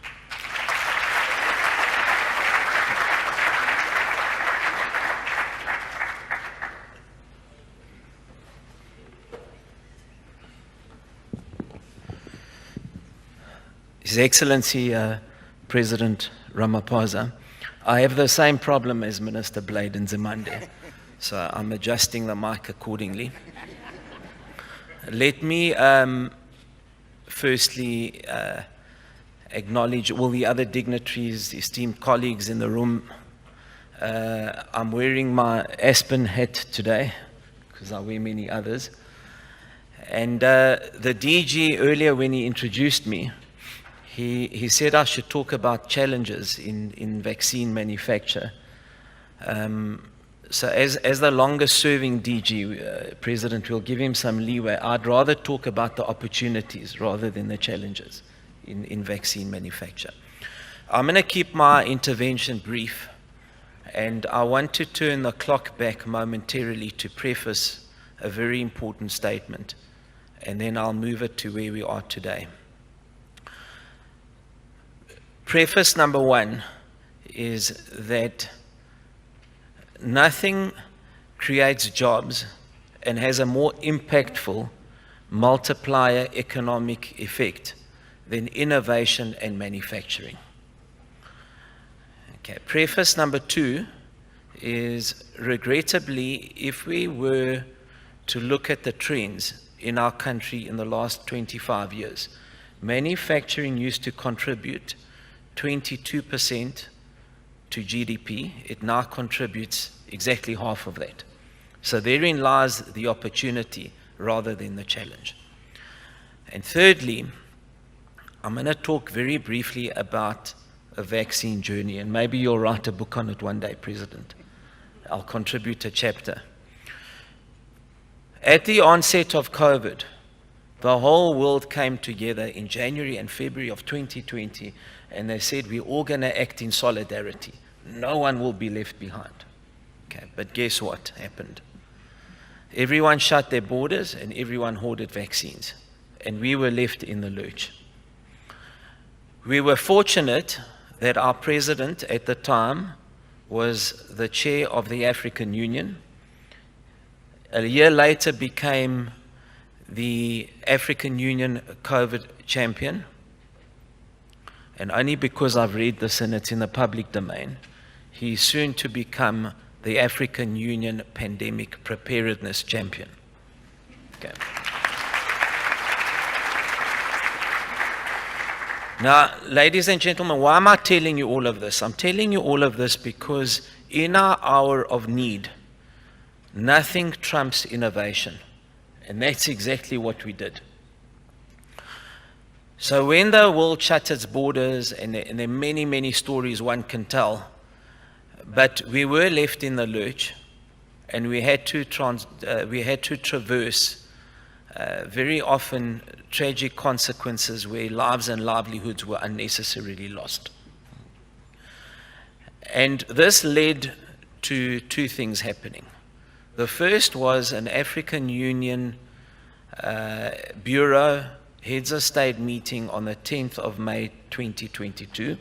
[SPEAKER 9] His Excellency President Ramaphosa, I have the same problem as Minister Blade and Nzimande, so I'm adjusting the mic accordingly. Let me firstly acknowledge all the other dignitaries, esteemed colleagues in the room. I'm wearing my Aspen hat today, because I wear many others. And the DG earlier, when he introduced me, he said I should talk about challenges in vaccine manufacture. So as the longest serving DG, President, will give him some leeway. I'd rather talk about the opportunities rather than the challenges in vaccine manufacture. I'm going to keep my intervention brief, and I want to turn the clock back momentarily to preface a very important statement, and then I'll move it to where we are today. Preface number one is that nothing creates jobs and has a more impactful multiplier economic effect than innovation and manufacturing. Okay. Preface number two is, regrettably, if we were to look at the trends in our country in the last 25 years, manufacturing used to contribute 22% to GDP. It now contributes exactly half of that. So therein lies the opportunity rather than the challenge. And thirdly, I'm going to talk very briefly about a vaccine journey, and maybe you'll write a book on it one day, President. I'll contribute a chapter. At the onset of COVID, the whole world came together in January and February of 2020, and they said, we're all going to act in solidarity. No one will be left behind. Okay, but guess what happened? Everyone shut their borders and everyone hoarded vaccines, and we were left in the lurch. We were fortunate that our president at the time was the chair of the African Union. A year later became the African Union COVID champion. And only because I've read this and it's in the public domain, he's soon to become the African Union pandemic preparedness champion. Okay. Now, ladies and gentlemen, why am I telling you all of this? I'm telling you all of this because in our hour of need, nothing trumps innovation. And that's exactly what we did. So when the world shut its borders, and there are many, many stories one can tell, but we were left in the lurch, and we had to traverse very often tragic consequences where lives and livelihoods were unnecessarily lost. And this led to two things happening. The first was an African Union Bureau Heads of State meeting on the 10th of May 2022.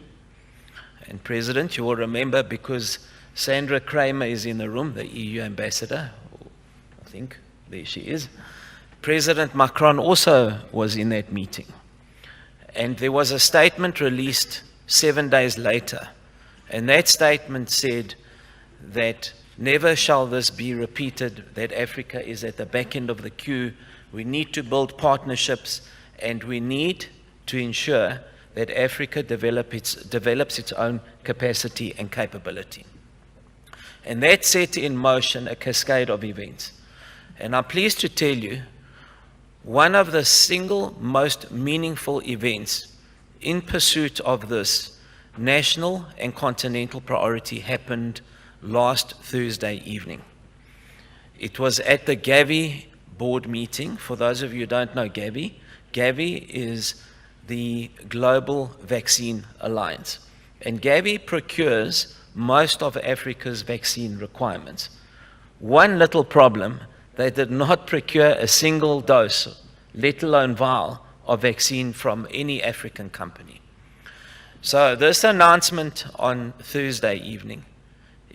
[SPEAKER 9] And President, you will remember, because Sandra Kramer is in the room, the EU ambassador, I think, there she is. President Macron also was in that meeting. And there was a statement released 7 days later. And that statement said that never shall this be repeated, that Africa is at the back end of the queue. We need to build partnerships, and we need to ensure that Africa develops its own capacity and capability. And that set in motion a cascade of events. And I'm pleased to tell you, one of the single most meaningful events in pursuit of this national and continental priority happened last Thursday evening. It was at the Gavi board meeting. For those of you who don't know Gavi, Gavi is the Global Vaccine Alliance. And Gavi procures most of Africa's vaccine requirements. One little problem, they did not procure a single dose, let alone vial, of vaccine from any African company. So this announcement on Thursday evening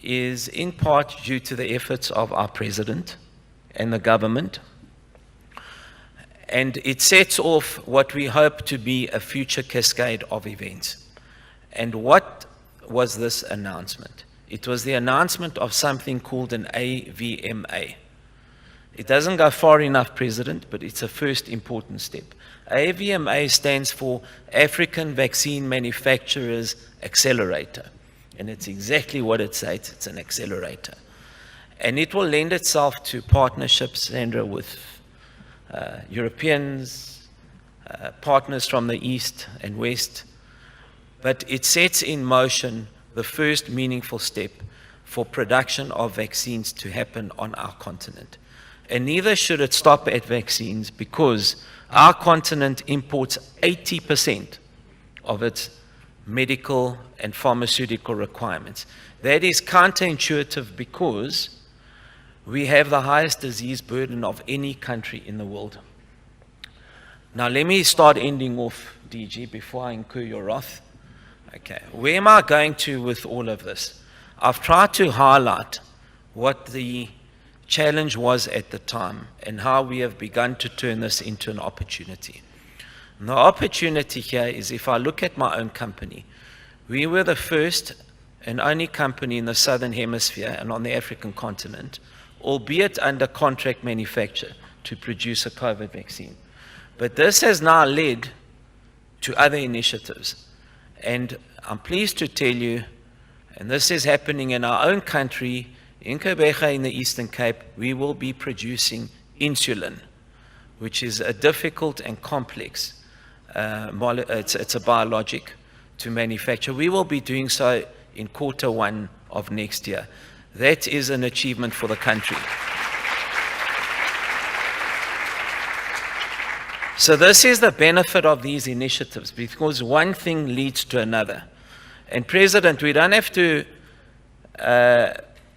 [SPEAKER 9] is in part due to the efforts of our president and the government. And it sets off what we hope to be a future cascade of events. And what was this announcement? It was the announcement of something called an AVMA. It doesn't go far enough, President, but it's a first important step. AVMA stands for African Vaccine Manufacturers Accelerator. And it's exactly what it says, it's an accelerator. And it will lend itself to partnerships, Sandra, with Europeans, partners from the East and West. But it sets in motion the first meaningful step for production of vaccines to happen on our continent. And neither should it stop at vaccines, because our continent imports 80% of its medical and pharmaceutical requirements. That is counterintuitive, because we have the highest disease burden of any country in the world. Now let me start ending off, DG, before I incur your wrath. Okay, where am I going to with all of this? I've tried to highlight what the challenge was at the time and how we have begun to turn this into an opportunity. And the opportunity here is, if I look at my own company, we were the first and only company in the Southern Hemisphere and on the African continent, albeit under contract manufacture, to produce a COVID vaccine. But this has now led to other initiatives. And I'm pleased to tell you, and this is happening in our own country, in Kobega in the Eastern Cape, we will be producing insulin, which is a difficult and complex, it's a biologic to manufacture. We will be doing so in Q1 of next year. That is an achievement for the country. So this is the benefit of these initiatives, because one thing leads to another. And President, we don't have to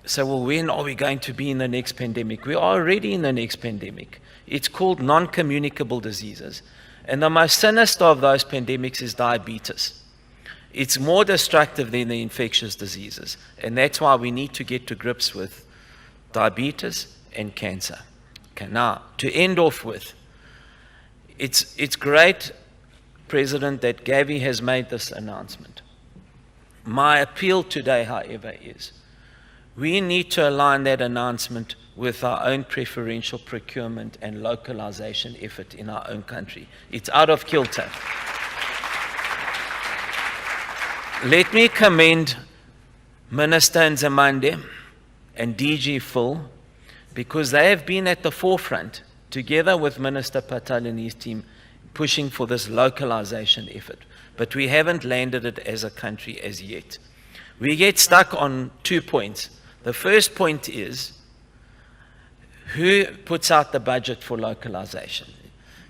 [SPEAKER 9] say, well, when are we going to be in the next pandemic? We are already in the next pandemic. It's called non-communicable diseases. And the most sinister of those pandemics is diabetes. It's more destructive than the infectious diseases. And that's why we need to get to grips with diabetes and cancer. Okay, now, to end off with, it's great, President, that Gavi has made this announcement. My appeal today, however, is we need to align that announcement with our own preferential procurement and localization effort in our own country. It's out of kilter. Let me commend Minister Nzimande and DG Phil, because they have been at the forefront, together with Minister Patel and his team, pushing for this localization effort. But we haven't landed it as a country as yet. We get stuck on 2 points. The first point is, who puts out the budget for localization?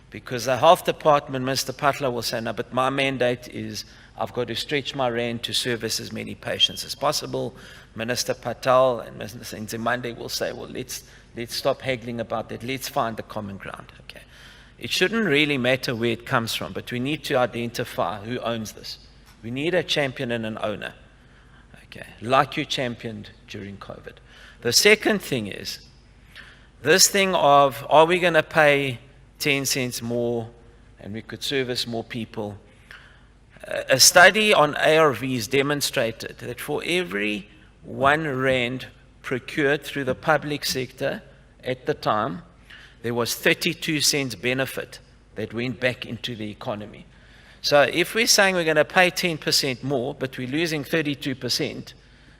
[SPEAKER 9] Because the health department, Mr. Patla will say, no, but my mandate is I've got to stretch my rand to service as many patients as possible. Minister Patel and Minister Nzimande will say, well, let's stop haggling about that. Let's find the common ground. Okay. It shouldn't really matter where it comes from, but we need to identify who owns this. We need a champion and an owner, okay, like you championed during COVID. The second thing is, this thing of, are we going to pay 10 cents more and we could service more people? A study on ARVs demonstrated that for every 1 rand procured through the public sector at the time, there was 32 cents benefit that went back into the economy. So if we're saying we're going to pay 10% more, but we're losing 32%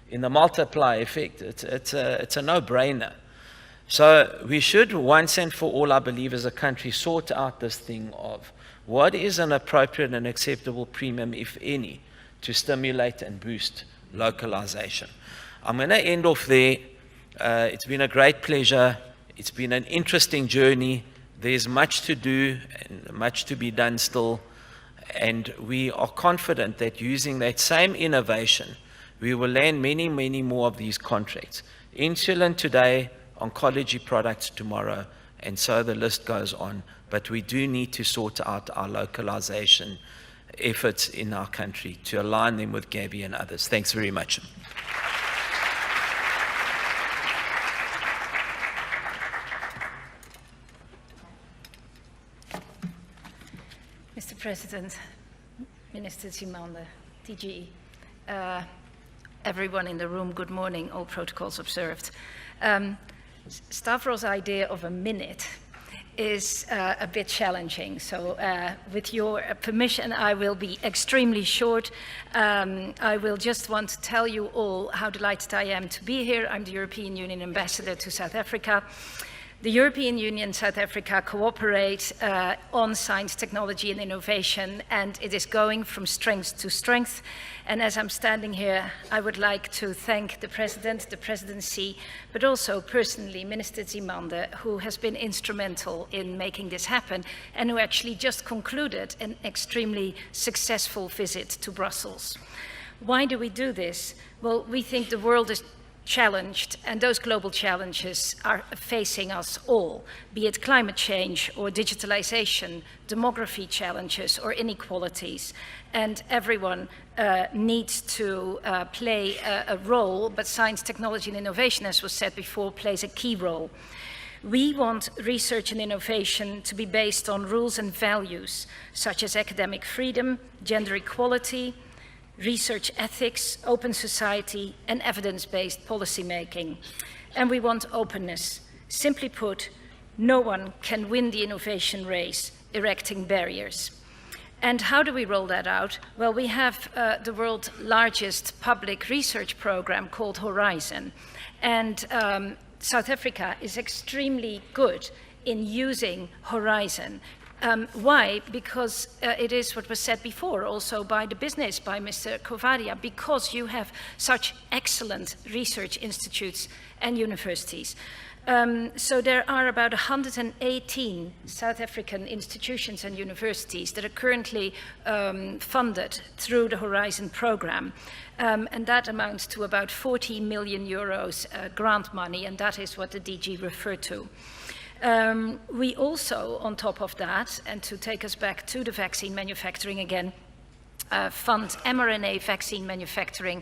[SPEAKER 9] in the multiplier effect, it's a no-brainer. So we should once and for all, I believe, as a country, sort out this thing of what is an appropriate and acceptable premium, if any, to stimulate and boost localization. I'm going to end off there. It's been a great pleasure. It's been an interesting journey. There's much to do and much to be done still. And we are confident that using that same innovation, we will land many, many more of these contracts. Insulin today, oncology products tomorrow, and so the list goes on. But we do need to sort out our localization efforts in our country to align them with Gavi and others. Thanks very much.
[SPEAKER 10] Mr. President, Minister Zimande, DG, everyone in the room, good morning, all protocols observed. Stavros' idea of a minute is a bit challenging, so with your permission, I will be extremely short. I will just want to tell you all how delighted I am to be here. I'm the European Union Ambassador to South Africa. The European Union and South Africa cooperate on science, technology and innovation, and it is going from strength to strength. And as I'm standing here, I would like to thank the President, the Presidency, but also personally Minister Zimande, who has been instrumental in making this happen and who actually just concluded an extremely successful visit to Brussels. Why do we do this? Well, we think the world is challenged, and those global challenges are facing us all, be it climate change or digitalization, demography challenges or inequalities. And everyone needs to play a role, but science, technology, and innovation, as was said before, plays a key role. We want research and innovation to be based on rules and values, such as academic freedom, gender equality, research ethics, open society, and evidence-based policymaking. And we want openness. Simply put, no one can win the innovation race erecting barriers. And how do we roll that out? Well, we have the world's largest public research program called Horizon. And South Africa is extremely good in using Horizon. Why? Because it is what was said before, also by the business, by Mr. Kovadia, because you have such excellent research institutes and universities. So there are about 118 South African institutions and universities that are currently funded through the Horizon program. And that amounts to about 40 million euros grant money, and that is what the DG referred to. We also, on top of that, and to take us back to the vaccine manufacturing again, fund mRNA vaccine manufacturing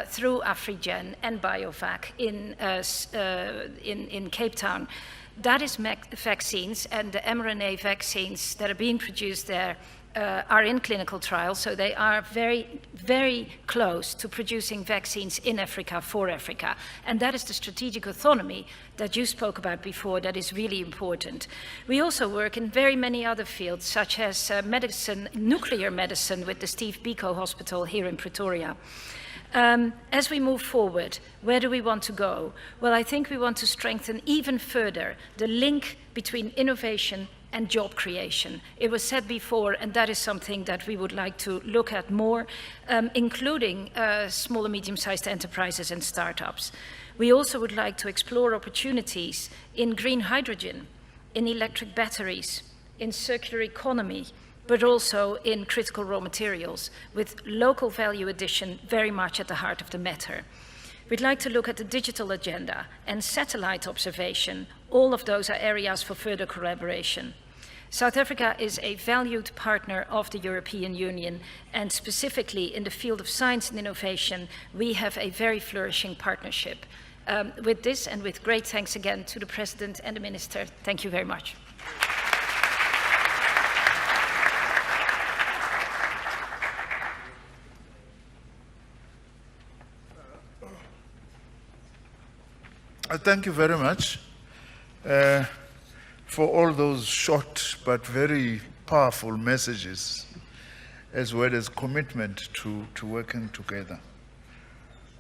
[SPEAKER 10] through Afrigen and BioVac in Cape Town. That is vaccines, and the mRNA vaccines that are being produced there are in clinical trials, so they are very, very close to producing vaccines in Africa for Africa. And that is the strategic autonomy that you spoke about before that is really important. We also work in very many other fields, such as medicine, nuclear medicine with the Steve Biko Hospital here in Pretoria. As we move forward, where do we want to go? Well, I think we want to strengthen even further the link between innovation and job creation. It was said before, and that is something that we would like to look at more, including small and medium-sized enterprises and startups. We also would like to explore opportunities in green hydrogen, in electric batteries, in circular economy, but also in critical raw materials, with local value addition very much at the heart of the matter. We'd like to look at the digital agenda and satellite observation. All of those are areas for further collaboration. South Africa is a valued partner of the European Union, and specifically in the field of science and innovation, we have a very flourishing partnership. With this, and with great thanks again to the President and the Minister, thank you very much.
[SPEAKER 1] Thank you very much for all those short but very powerful messages, as well as commitment to working together.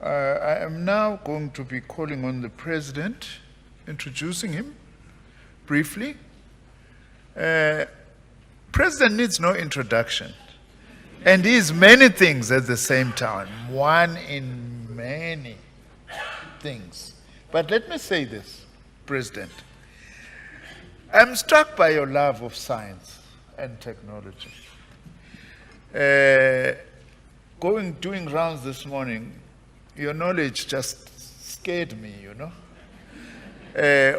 [SPEAKER 1] I am now going to be calling on the President, introducing him briefly. President needs no introduction, and he is many things at the same time, one in many things. But let me say this, President. I'm struck by your love of science and technology. Doing rounds this morning, your knowledge just scared me, you know,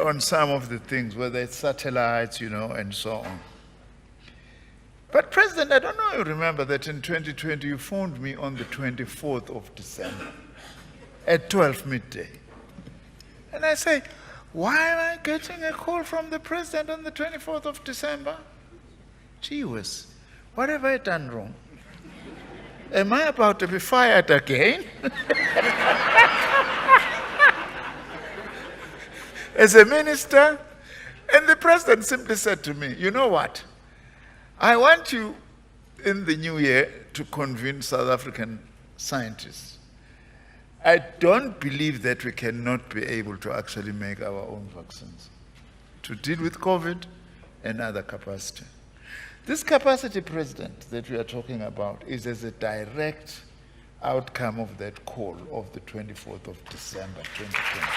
[SPEAKER 1] on some of the things, whether it's satellites, you know, and so on. But President, I don't know if you remember that in 2020 you phoned me on the 24th of December at 12 midday. And I say, why am I getting a call from the President on the 24th of December? Gee whiz, what have I done wrong? Am I about to be fired again? As a minister? And the President simply said to me, you know what? I want you in the new year to convene South African scientists. I don't believe that we cannot be able to actually make our own vaccines to deal with COVID and other capacity. This capacity, President, that we are talking about is as a direct outcome of that call of the 24th of December, 2020.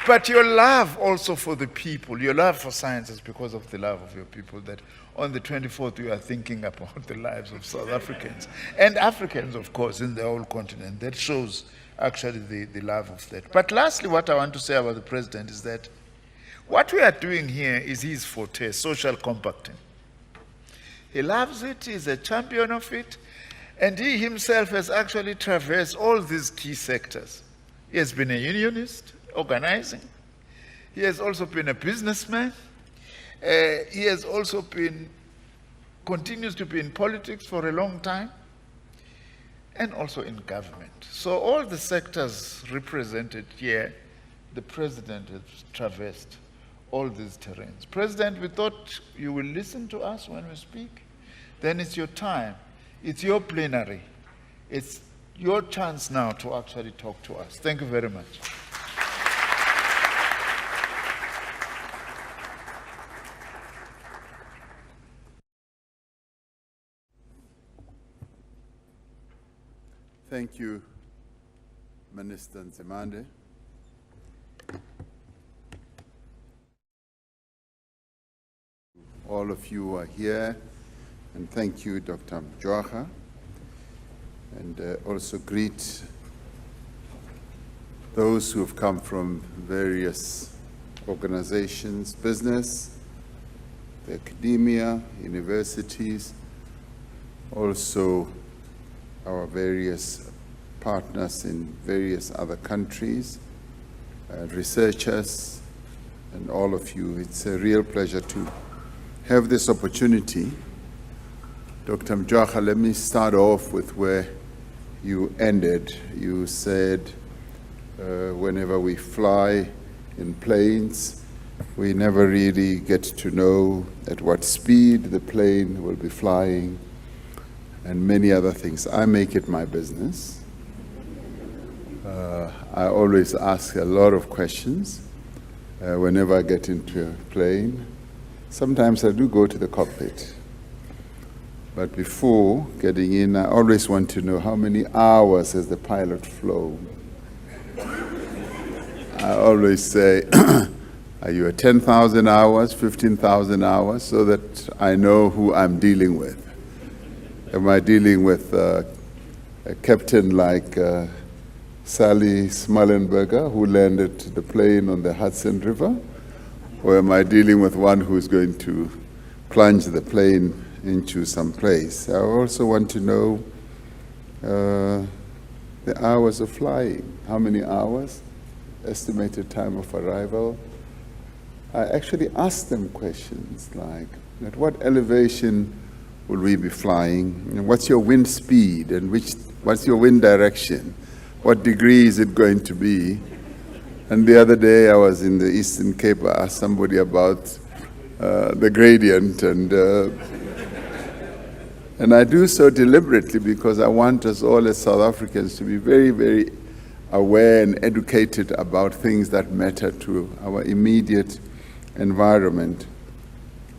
[SPEAKER 1] But your love also for the people, your love for science is because of the love of your people, that on the 24th you are thinking about the lives of South Africans and Africans, of course, in the whole continent. That shows actually the love of that. But lastly, what I want to say about the president is that what we are doing here is his forte, social compacting. He loves it, he's a champion of it, and he himself has actually traversed all these key sectors. He has been a unionist, organizing. He has also been a businessman. He has also continues to be in politics for a long time, and also in government. So all the sectors represented here, the president has traversed all these terrains. President, we thought you will listen to us when we speak. Then it's your time. It's your plenary. It's your chance now to actually talk to us. Thank you very much.
[SPEAKER 11] Thank you, Minister Nzimande. All of you are here, and thank you, Dr. Mjwara, and also greet those who have come from various organizations, business, the academia, universities, also our various partners in various other countries, researchers, and all of you. It's a real pleasure to have this opportunity. Dr. Mjwara, let me start off with where you ended. You said whenever we fly in planes, we never really get to know at what speed the plane will be flying, and many other things. I make it my business. I always ask a lot of questions whenever I get into a plane. Sometimes I do go to the cockpit. But before getting in, I always want to know how many hours has the pilot flown. I always say, are you at 10,000 hours, 15,000 hours, so that I know who I'm dealing with. Am I dealing with a captain like Sally Smallenberger, who landed the plane on the Hudson River? Or am I dealing with one who's going to plunge the plane into some place? I also want to know the hours of flying. How many hours? Estimated time of arrival. I actually asked them questions like, at what elevation will we be flying? And what's your wind speed? And what's your wind direction? What degree is it going to be? And the other day I was in the Eastern Cape. I asked somebody about the gradient, and I do so deliberately because I want us all as South Africans to be very, very aware and educated about things that matter to our immediate environment.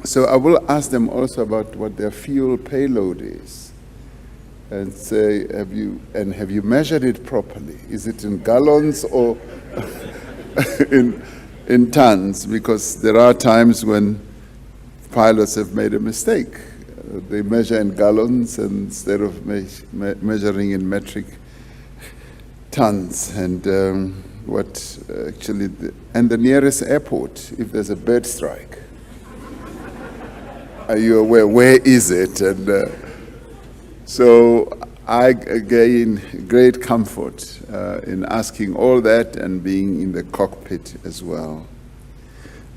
[SPEAKER 11] So I will ask them also about what their fuel payload is, and say, have you measured it properly? Is it in gallons or in tons? Because there are times when pilots have made a mistake. They measure in gallons instead of measuring in metric tons. And and the nearest airport, if there's a bird strike, are you aware? Where is it? And so I gain great comfort in asking all that and being in the cockpit as well.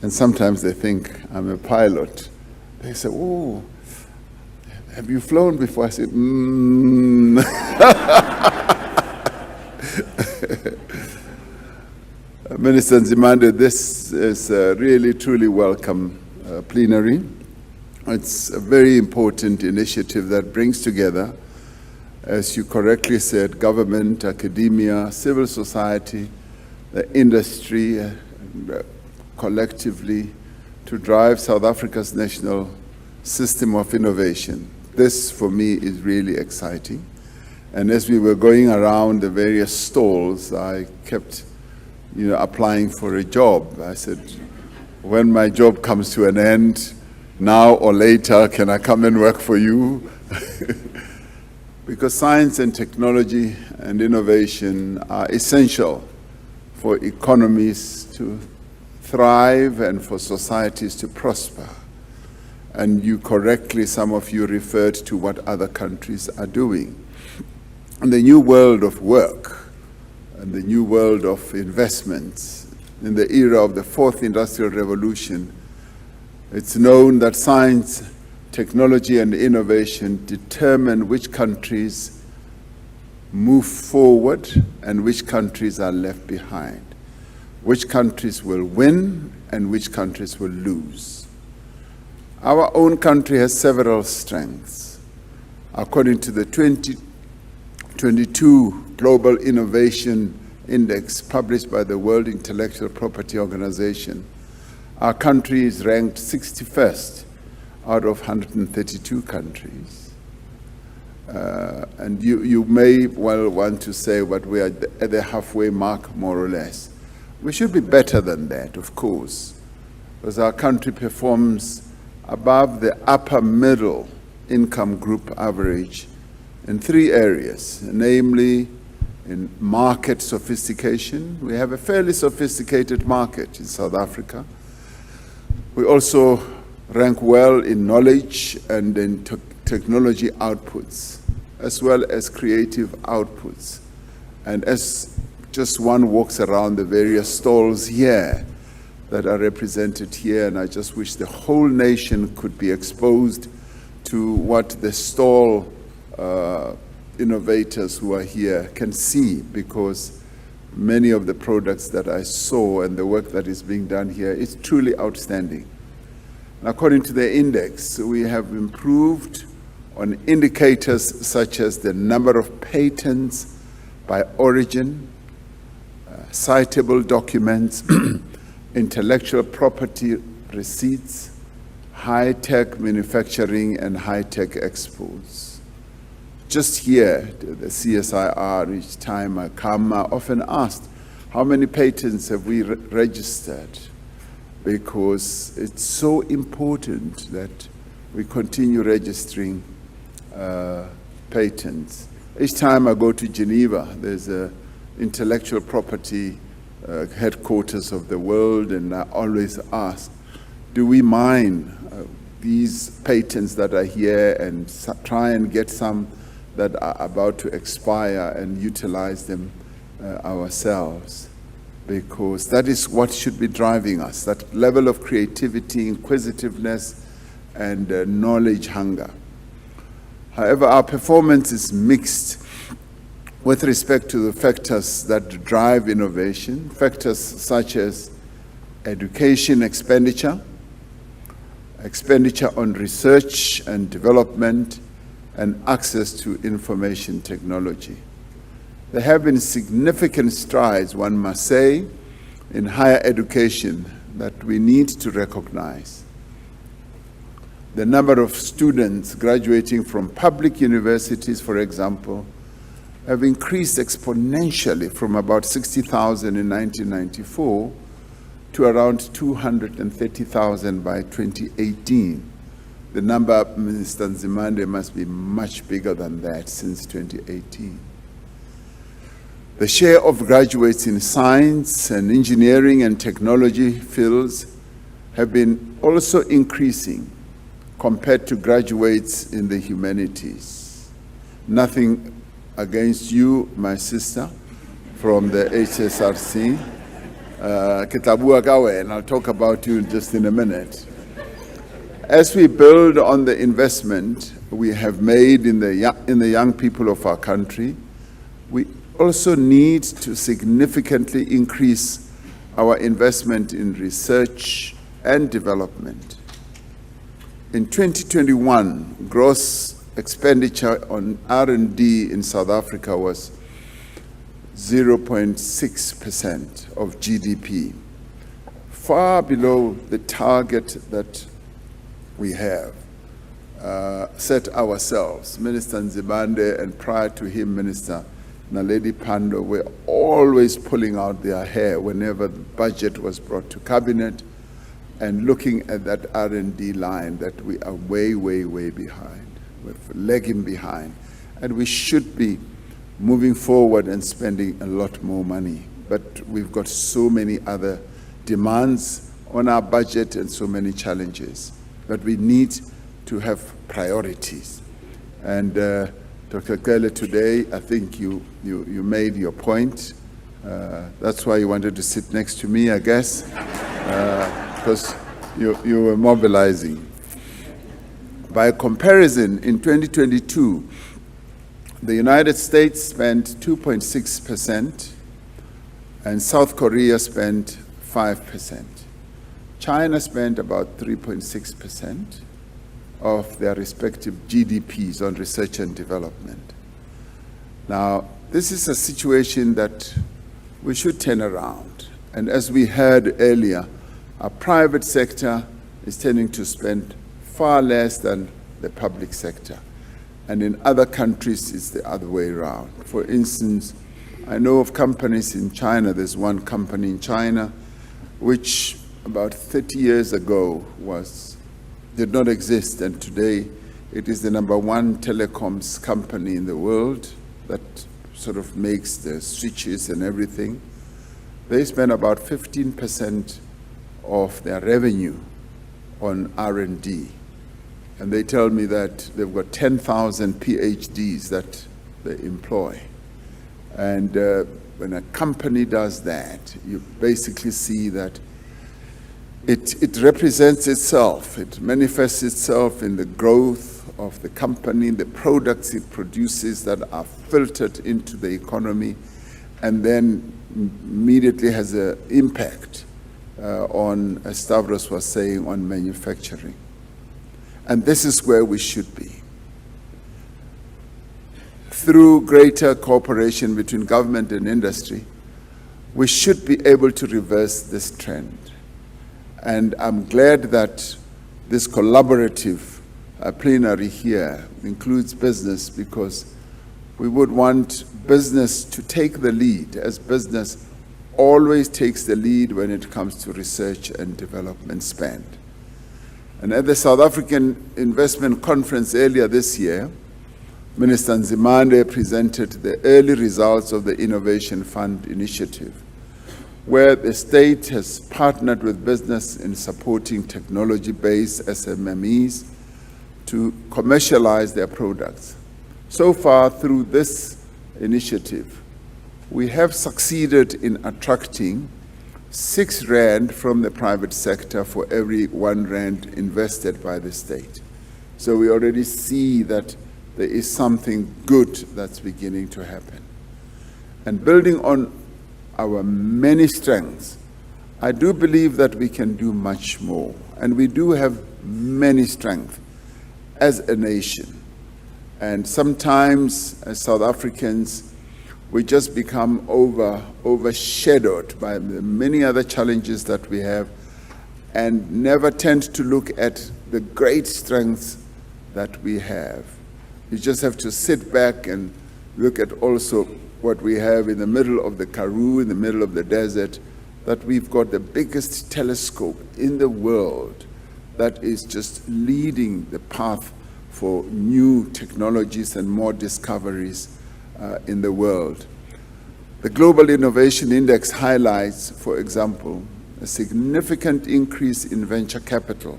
[SPEAKER 11] And sometimes they think I'm a pilot. They say, oh, have you flown before? I said, Minister Nzimande, this is a really, truly welcome plenary. It's a very important initiative that brings together, as you correctly said, government, academia, civil society, the industry, collectively to drive South Africa's national system of innovation. This, for me, is really exciting. And as we were going around the various stalls, I kept applying for a job. I said, when my job comes to an end, now or later, can I come and work for you? Because science and technology and innovation are essential for economies to thrive and for societies to prosper. And you correctly, some of you referred to what other countries are doing. In the new world of work and the new world of investments, in the era of the fourth industrial revolution, it's known that science, technology, and innovation determine which countries move forward and which countries are left behind, which countries will win and which countries will lose. Our own country has several strengths. According to the 2022 Global Innovation Index published by the World Intellectual Property Organization, our country is ranked 61st out of 132 countries. And you may well want to say, but we are at the halfway mark, more or less. We should be better than that, of course, because our country performs above the upper middle income group average in 3 areas, namely in market sophistication. We have a fairly sophisticated market in South Africa. We also rank well in knowledge and in technology outputs, as well as creative outputs. And as just one walks around the various stalls here that are represented here, and I just wish the whole nation could be exposed to what the stall innovators who are here can see, because many of the products that I saw and the work that is being done here is truly outstanding. And according to the index, we have improved on indicators such as the number of patents by origin, citable documents, intellectual property receipts, high-tech manufacturing, and high-tech exports. Just here, the CSIR, each time I come, I often asked, how many patents have we registered? Because it's so important that we continue registering patents. Each time I go to Geneva, there's an intellectual property headquarters of the world, and I always ask, do we mine these patents that are here and try and get some that are about to expire and utilize them ourselves? Because that is what should be driving us, that level of creativity, inquisitiveness, and knowledge hunger. However, our performance is mixed with respect to the factors that drive innovation, factors such as education expenditure, expenditure on research and development, and access to information technology. There have been significant strides, one must say, in higher education that we need to recognize. The number of students graduating from public universities, for example, have increased exponentially from about 60,000 in 1994 to around 230,000 by 2018. The number, Minister Nzimande, must be much bigger than that since 2018. The share of graduates in science and engineering and technology fields have been also increasing compared to graduates in the humanities. Nothing against you, my sister, from the HSRC. Kitabua Gawe, and I'll talk about you just in a minute. As we build on the investment we have made in the young people of our country, we also need to significantly increase our investment in research and development. In 2021, gross expenditure on R&D in South Africa was 0.6% of GDP, far below the target that we have set ourselves. Minister Nzimande, and prior to him, Minister Naledi Pandor were always pulling out their hair whenever the budget was brought to cabinet and looking at that R&D line that we are way, way, way behind. We're lagging behind. And we should be moving forward and spending a lot more money. But we've got so many other demands on our budget and so many challenges. But we need to have priorities. And Dr. Kele, today, I think you made your point. That's why you wanted to sit next to me, I guess, because you were mobilizing. By comparison, in 2022, the United States spent 2.6%, and South Korea spent 5%. China spent about 3.6% of their respective GDPs on research and development. Now, this is a situation that we should turn around. And as we heard earlier, our private sector is tending to spend far less than the public sector. And in other countries, it's the other way around. For instance, I know of companies in China. There's one company in China which about 30 years ago did not exist, and today it is the #1 telecoms company in the world that sort of makes the switches and everything. They spend about 15% of their revenue on R&D. And they tell me that they've got 10,000 PhDs that they employ. And when a company does that, you basically see that it represents itself. It manifests itself in the growth of the company, the products it produces that are filtered into the economy, and then immediately has an impact on, as Stavros was saying, on manufacturing. And this is where we should be. Through greater cooperation between government and industry, we should be able to reverse this trend. And I'm glad that this collaborative plenary here includes business, because we would want business to take the lead, as business always takes the lead when it comes to research and development spend. And at the South African Investment Conference earlier this year, Minister Nzimande presented the early results of the Innovation Fund initiative, where the state has partnered with business in supporting technology-based SMMEs to commercialize their products. So far, through this initiative, we have succeeded in attracting 6 rand from the private sector for every 1 rand invested by the state. So we already see that there is something good that's beginning to happen. And building on our many strengths, I do believe that we can do much more. And we do have many strengths as a nation. And sometimes, as South Africans, we just become overshadowed by the many other challenges that we have, and never tend to look at the great strengths that we have. You just have to sit back and look at also what we have in the middle of the Karoo, in the middle of the desert, that we've got the biggest telescope in the world that is just leading the path for new technologies and more discoveries in the world. The Global Innovation Index highlights, for example, a significant increase in venture capital,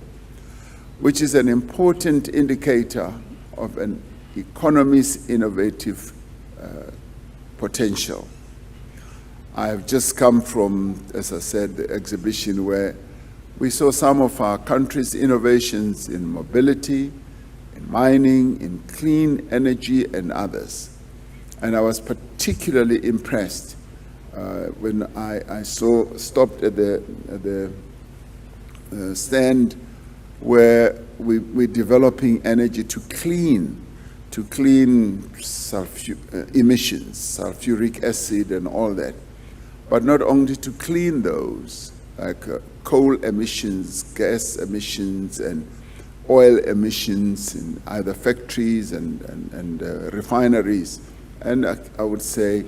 [SPEAKER 11] which is an important indicator of an economy's innovative potential. I have just come from, as I said, the exhibition where we saw some of our country's innovations in mobility, in mining, in clean energy, and others. And I was particularly impressed when I stopped at the stand where we're developing energy to clean emissions, sulfuric acid and all that. But not only to clean those, like coal emissions, gas emissions, and oil emissions in either factories and refineries and I would say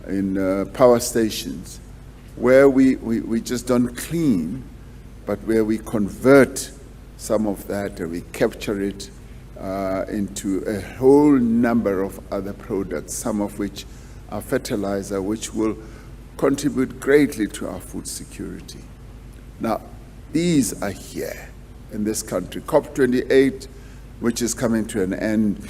[SPEAKER 11] in power stations, where we just don't clean, but where we convert some of that, and we capture it into a whole number of other products, some of which are fertilizer, which will contribute greatly to our food security. Now, these are here in this country. COP28, which is coming to an end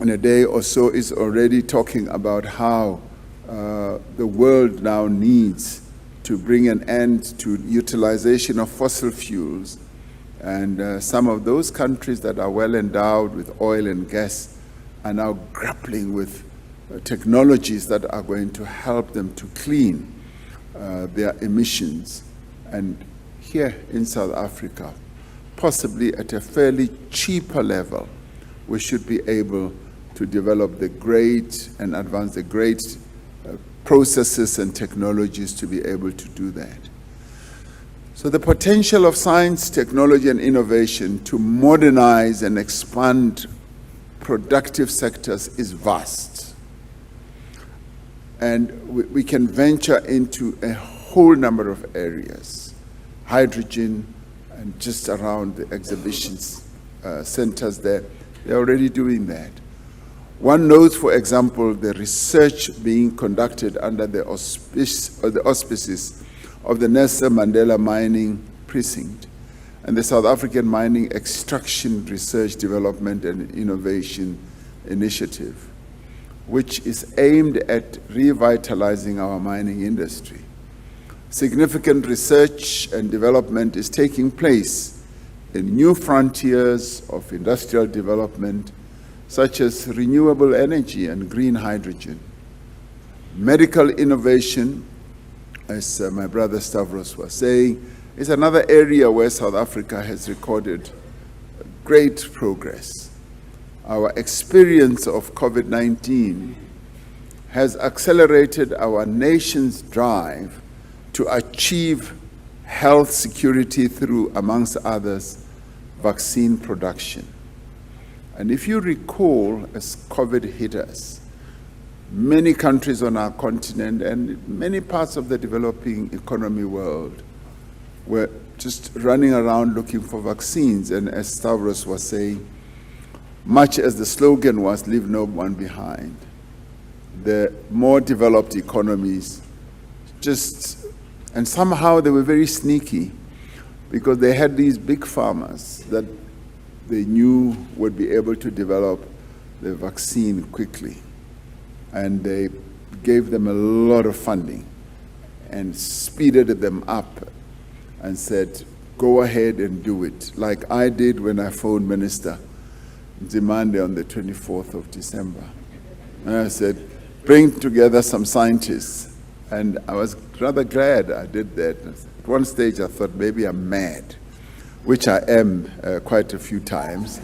[SPEAKER 11] in a day or so, is already talking about how the world now needs to bring an end to utilization of fossil fuels. And some of those countries that are well endowed with oil and gas are now grappling with technologies that are going to help them to clean their emissions. And here in South Africa, possibly at a fairly cheaper level, we should be able to develop the great and advance the great processes and technologies to be able to do that. So the potential of science, technology, and innovation to modernize and expand productive sectors is vast. And we can venture into a whole number of areas. Hydrogen, and just around the exhibitions centers there, they're already doing that. One notes, for example, the research being conducted under the auspices of the Nelson Mandela Mining Precinct and the South African Mining Extraction Research Development and Innovation Initiative, which is aimed at revitalizing our mining industry. Significant research and development is taking place in new frontiers of industrial development, such as renewable energy and green hydrogen. Medical innovation, as my brother Stavros was saying, is another area where South Africa has recorded great progress. Our experience of COVID-19 has accelerated our nation's drive to achieve health security through, amongst others, vaccine production. And if you recall, as COVID hit us, many countries on our continent and many parts of the developing economy world were just running around looking for vaccines. And as Stavros was saying, much as the slogan was, "Leave no one behind," the more developed economies and somehow they were very sneaky, because they had these big farmers that they knew would be able to develop the vaccine quickly. And they gave them a lot of funding and speeded them up and said, go ahead and do it, like I did when I phoned Minister Nzimande on the 24th of December. And I said, bring together some scientists. And I was rather glad I did that. At one stage I thought maybe I'm mad, which I am quite a few times.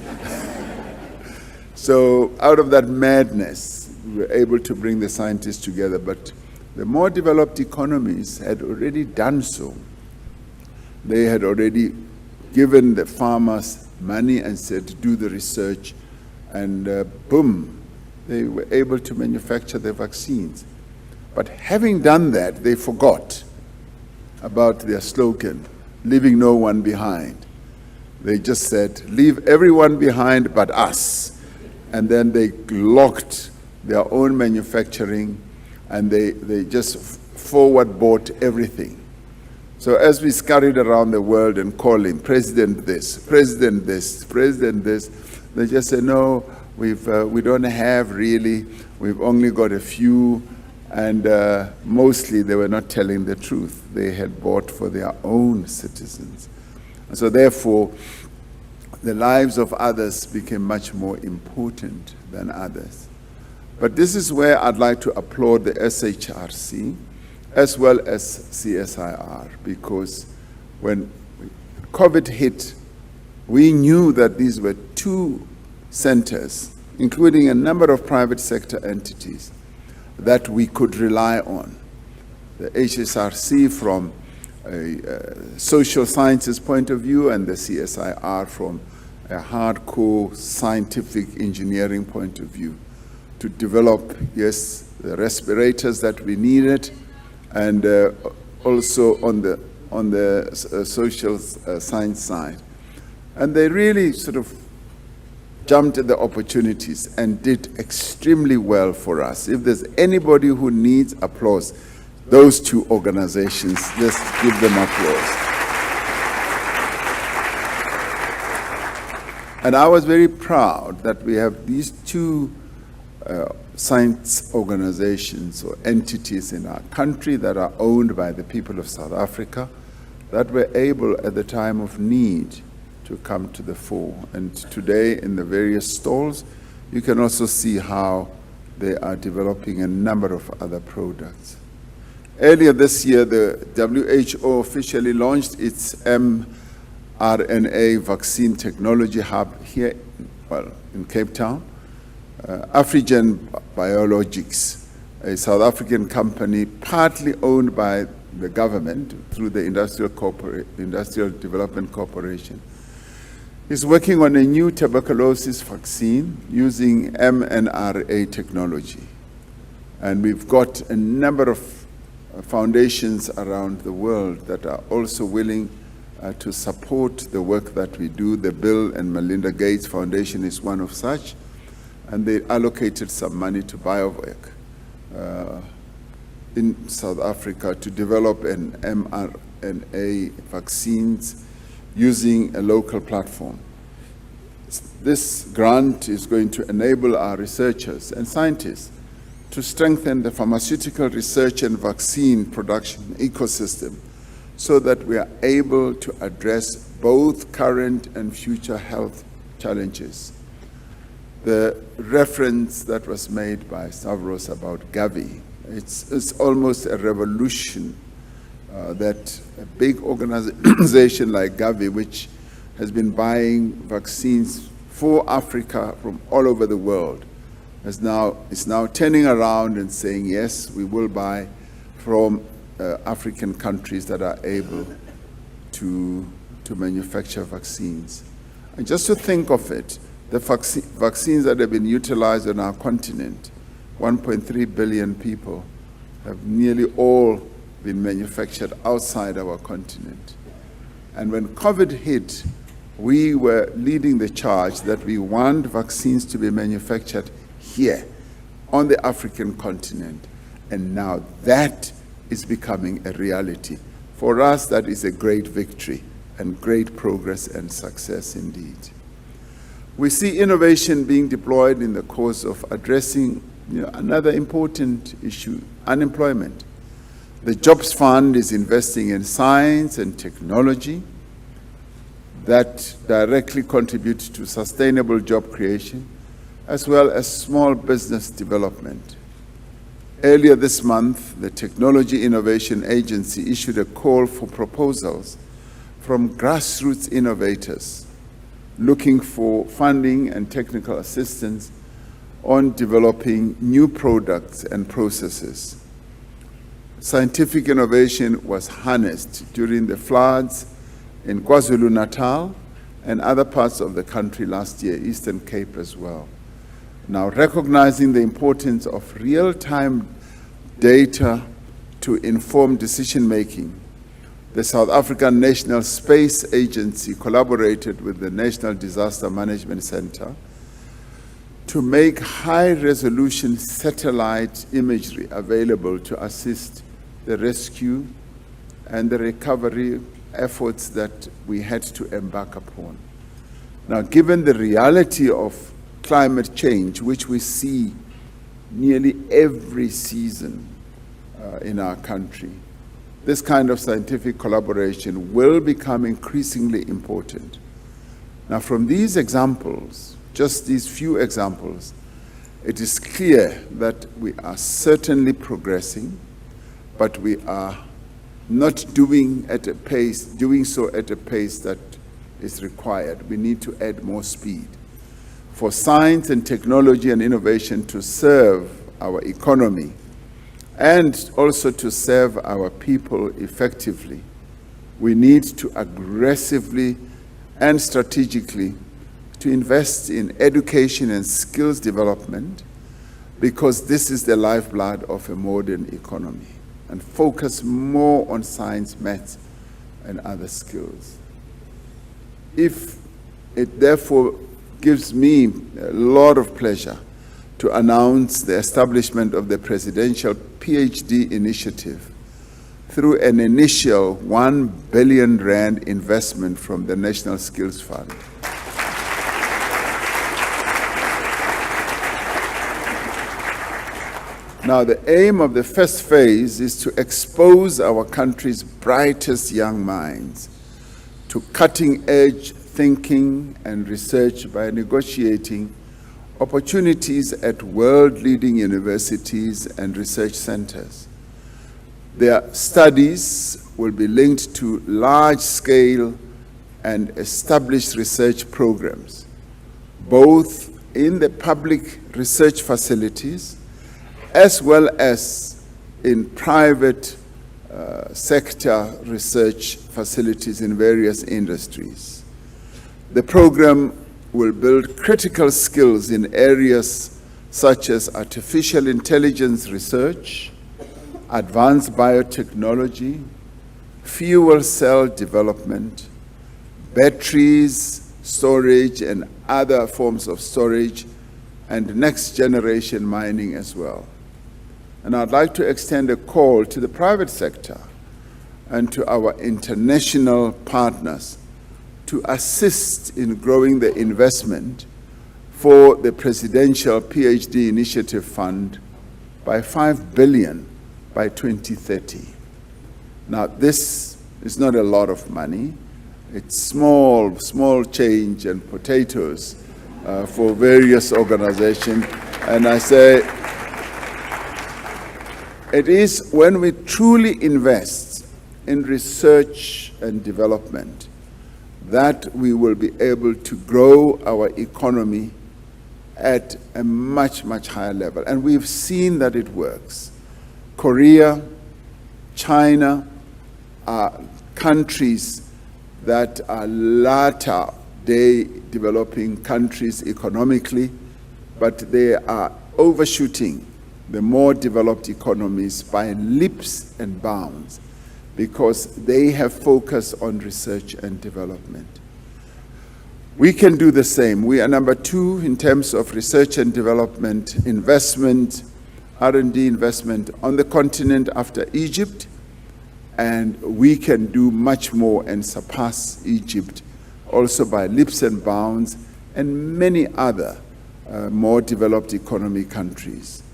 [SPEAKER 11] So out of that madness, we were able to bring the scientists together. But the more developed economies had already done so. They had already given the farmers money and said, do the research, and boom, they were able to manufacture the vaccines. But having done that, they forgot about their slogan, leaving no one behind. They just said, leave everyone behind but us. And then they locked their own manufacturing, and they just forward bought everything. So as we scurried around the world and calling, President this, President this, President this, they just said, no, we don't have really, we've only got a few, and mostly they were not telling the truth. They had bought for their own citizens. And so therefore, the lives of others became much more important than others. But this is where I'd like to applaud the SHRC as well as CSIR, because when COVID hit, we knew that these were two centers, including a number of private sector entities, that we could rely on. The HSRC from a social sciences point of view, and the CSIR from a hardcore scientific engineering point of view. to develop, yes, the respirators that we needed, and also on the social science side. And they really sort of jumped at the opportunities and did extremely well for us. If there's anybody who needs applause, those two organizations, let's give them applause. And I was very proud that we have these two science organizations or entities in our country that are owned by the people of South Africa that were able at the time of need to come to the fore. And today in the various stalls, you can also see how they are developing a number of other products. Earlier this year, the WHO officially launched its mRNA vaccine technology hub here, in Cape Town. Afrigen Biologics, a South African company partly owned by the government through the Industrial Development Corporation, is working on a new tuberculosis vaccine using mRNA technology. And we've got a number of foundations around the world that are also willing to support the work that we do. The Bill and Melinda Gates Foundation is one of such, and they allocated some money to BioVac in South Africa to develop an mRNA vaccines using a local platform. This grant is going to enable our researchers and scientists to strengthen the pharmaceutical research and vaccine production ecosystem so that we are able to address both current and future health challenges. The reference that was made by Stavros about Gavi, it's almost a revolution that a big organization like Gavi, which has been buying vaccines for Africa from all over the world, is now turning around and saying, yes, we will buy from African countries that are able to manufacture vaccines. And just to think of it, the vaccines that have been utilized on our continent, 1.3 billion people, have nearly all been manufactured outside our continent. And when COVID hit, we were leading the charge that we want vaccines to be manufactured here on the African continent. And now that is becoming a reality. For us, that is a great victory and great progress and success indeed. We see innovation being deployed in the course of addressing another important issue, unemployment. The Jobs Fund is investing in science and technology that directly contribute to sustainable job creation, as well as small business development. Earlier this month, the Technology Innovation Agency issued a call for proposals from grassroots innovators looking for funding and technical assistance on developing new products and processes. Scientific innovation was harnessed during the floods in KwaZulu-Natal and other parts of the country last year, Eastern Cape as well. Now, recognizing the importance of real-time data to inform decision-making, the South African National Space Agency collaborated with the National Disaster Management Center to make high-resolution satellite imagery available to assist the rescue and the recovery efforts that we had to embark upon. Now, given the reality of climate change, which we see nearly every season in our country, this kind of scientific collaboration will become increasingly important. Now, from these examples, just these few examples, it is clear that we are certainly progressing, but we are not doing so at a pace that is required. We need to add more speed. For science and technology and innovation to serve our economy and also to serve our people effectively, we need to aggressively and strategically to invest in education and skills development, because this is the lifeblood of a modern economy, and focus more on science, maths, and other skills. If it therefore gives me a lot of pleasure to announce the establishment of the Presidential PhD Initiative through an initial 1 billion rand investment from the National Skills Fund. Now, the aim of the first phase is to expose our country's brightest young minds to cutting-edge thinking and research by negotiating opportunities at world-leading universities and research centers. Their studies will be linked to large-scale and established research programs, both in the public research facilities as well as in private sector research facilities in various industries. The program will build critical skills in areas such as artificial intelligence research, advanced biotechnology, fuel cell development, batteries, storage, and other forms of storage, and next generation mining as well. And I'd like to extend a call to the private sector and to our international partners to assist in growing the investment for the Presidential PhD Initiative Fund by 5 billion by 2030. Now, this is not a lot of money. It's small change and potatoes for various organizations. And I say, it is when we truly invest in research and development that we will be able to grow our economy at a much, much higher level. And we've seen that it works. Korea, China are countries that are latter day developing countries economically, but they are overshooting the more developed economies by leaps and bounds because they have focused on research and development. We can do the same. We are number 2 in terms of research and development investment, R&D investment on the continent after Egypt, and we can do much more and surpass Egypt also by leaps and bounds and many other more developed economy countries.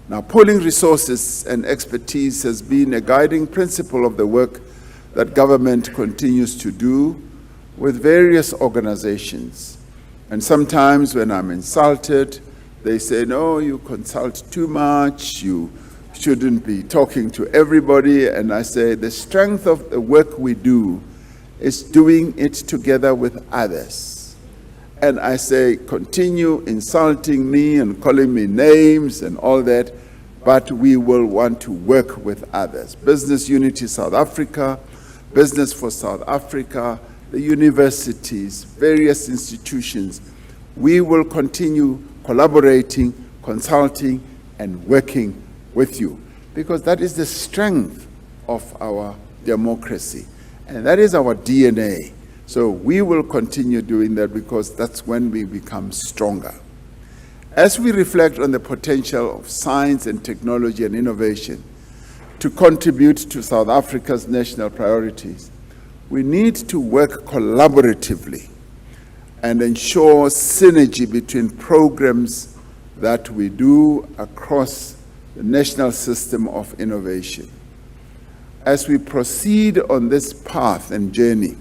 [SPEAKER 11] Now, pooling resources and expertise has been a guiding principle of the work that government continues to do with various organizations. And sometimes when I'm insulted, they say, no, you consult too much, you shouldn't be talking to everybody. And I say, the strength of the work we do is doing it together with others. And I say, continue insulting me and calling me names and all that, but we will want to work with others. Business Unity South Africa, Business for South Africa, the universities, various institutions. We will continue collaborating, consulting, and working with you, because that is the strength of our democracy, and that is our DNA. So we will continue doing that because that's when we become stronger. As we reflect on the potential of science and technology and innovation to contribute to South Africa's national priorities, we need to work collaboratively and ensure synergy between programs that we do across the national system of innovation. As we proceed on this path and journey,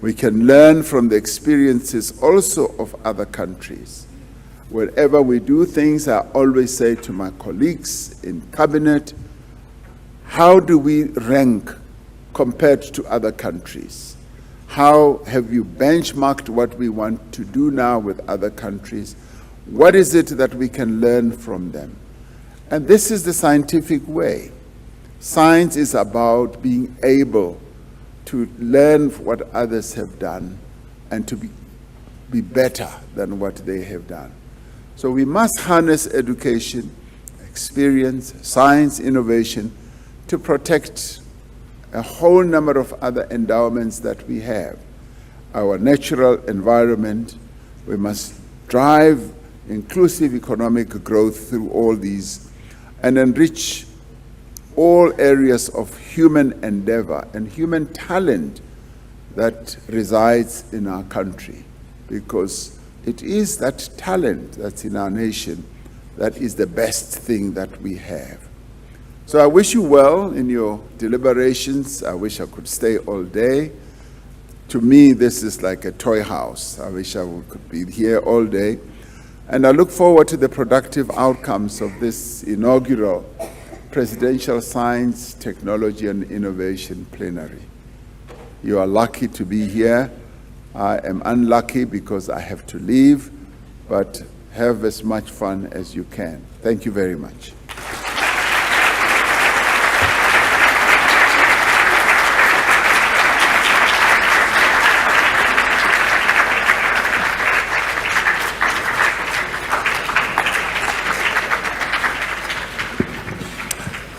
[SPEAKER 11] we can learn from the experiences also of other countries. Wherever we do things, I always say to my colleagues in cabinet, how do we rank compared to other countries? How have you benchmarked what we want to do now with other countries? What is it that we can learn from them? And this is the scientific way. Science is about being able to learn what others have done and to be better than what they have done. So we must harness education, experience, science, innovation to protect a whole number of other endowments that we have. Our natural environment, we must drive inclusive economic growth through all these and enrich all areas of human endeavor and human talent that resides in our country, because it is that talent that's in our nation that is the best thing that we have. So I wish you well in your deliberations. I wish I could stay all day. To me, this is like a toy house. I wish I could be here all day. And I look forward to the productive outcomes of this inaugural Presidential Science, Technology and Innovation Plenary. You are lucky to be here. I am unlucky because I have to leave, but have as much fun as you can. Thank you very much.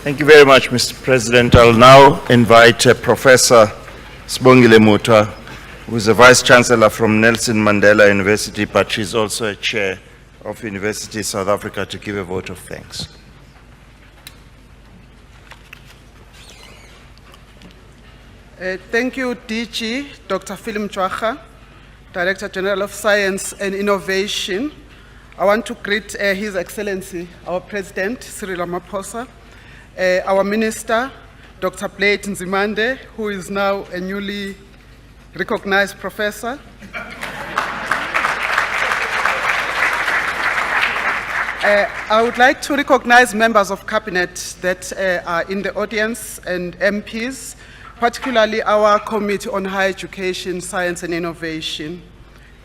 [SPEAKER 2] Thank you very much, Mr. President. I'll now invite Professor Sibongile Mutwa, who is a Vice-Chancellor from Nelson Mandela University, but she's also a Chair of University South Africa, to give a vote of thanks.
[SPEAKER 12] Thank you, DG, Dr. Philip Mchwaga, Director General of Science and Innovation. I want to greet His Excellency, our President, Cyril Ramaphosa, our Minister, Dr. Blade Nzimande, who is now a newly recognized professor. I would like to recognize members of Cabinet that are in the audience and MPs, particularly our Committee on Higher Education, Science and Innovation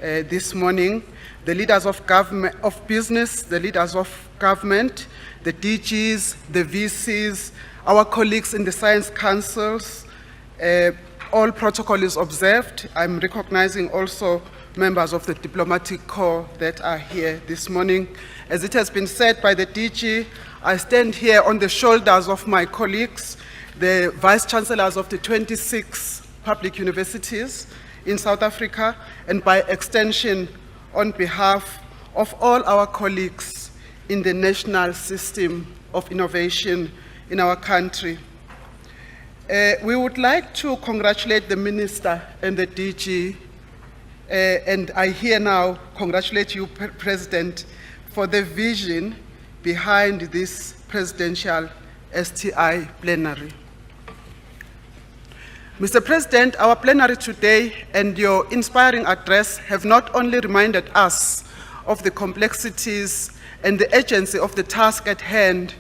[SPEAKER 12] this morning, the leaders of government, of business, the leaders of government, the DGs, the VCs, our colleagues in the science councils. All protocol is observed. I'm recognizing also members of the diplomatic corps that are here this morning. As it has been said by the DG, I stand here on the shoulders of my colleagues, the vice-chancellors of the 26 public universities in South Africa, and by extension on behalf of all our colleagues in the national system of innovation in our country. We would like to congratulate the Minister and the DG, and I here now congratulate you, President, for the vision behind this presidential STI plenary. Mr. President, our plenary today and your inspiring address have not only reminded us of the complexities and the urgency of the task at hand,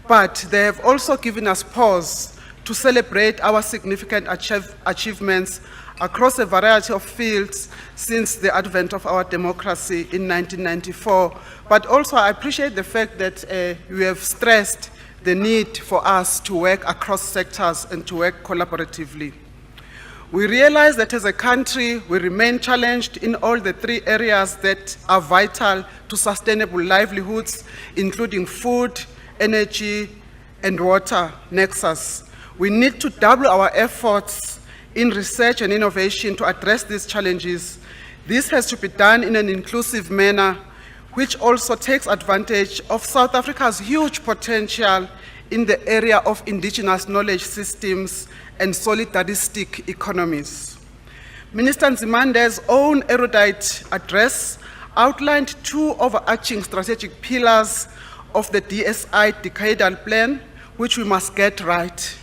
[SPEAKER 12] but they have also given us pause to celebrate our significant achievements across a variety of fields since the advent of our democracy in 1994. But also I appreciate the fact that you have stressed the need for us to work across sectors and to work collaboratively. We realize that as a country, we remain challenged in all the three areas that are vital to sustainable livelihoods, including food, energy, and water nexus. We need to double our efforts in research and innovation to address these challenges. This has to be done in an inclusive manner, which also takes advantage of South Africa's huge potential in the area of indigenous knowledge systems and solidaristic economies. Minister Nzimande's own erudite address outlined two overarching strategic pillars of the DSI decadal plan, which we must get right.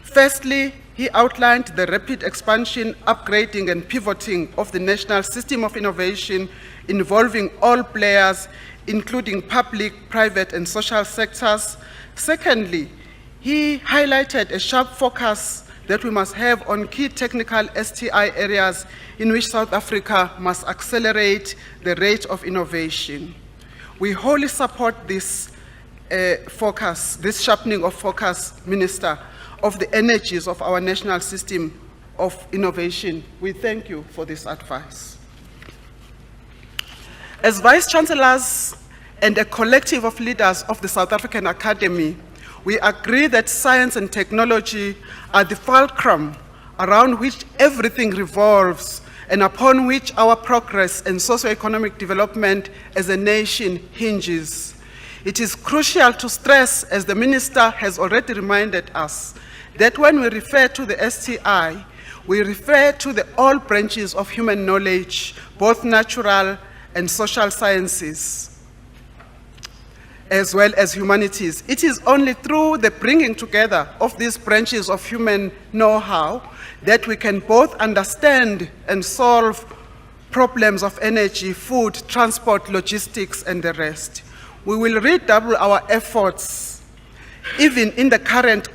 [SPEAKER 12] Firstly, he outlined the rapid expansion, upgrading, and pivoting of the national system of innovation involving all players, including public, private, and social sectors. Secondly, he highlighted a sharp focus that we must have on key technical STI areas in which South Africa must accelerate the rate of innovation. We wholly support this focus, this sharpening of focus, Minister, of the energies of our national system of innovation. We thank you for this advice. As Vice-Chancellors and a collective of leaders of the South African Academy, we agree that science and technology are the fulcrum around which everything revolves and upon which our progress and socio-economic development as a nation hinges. It is crucial to stress, as the Minister has already reminded us, that when we refer to the STI, we refer to the all branches of human knowledge, both natural and social sciences, as well as humanities. It is only through the bringing together of these branches of human know-how that we can both understand and solve problems of energy, food, transport, logistics, and the rest. We will redouble our efforts, even in the current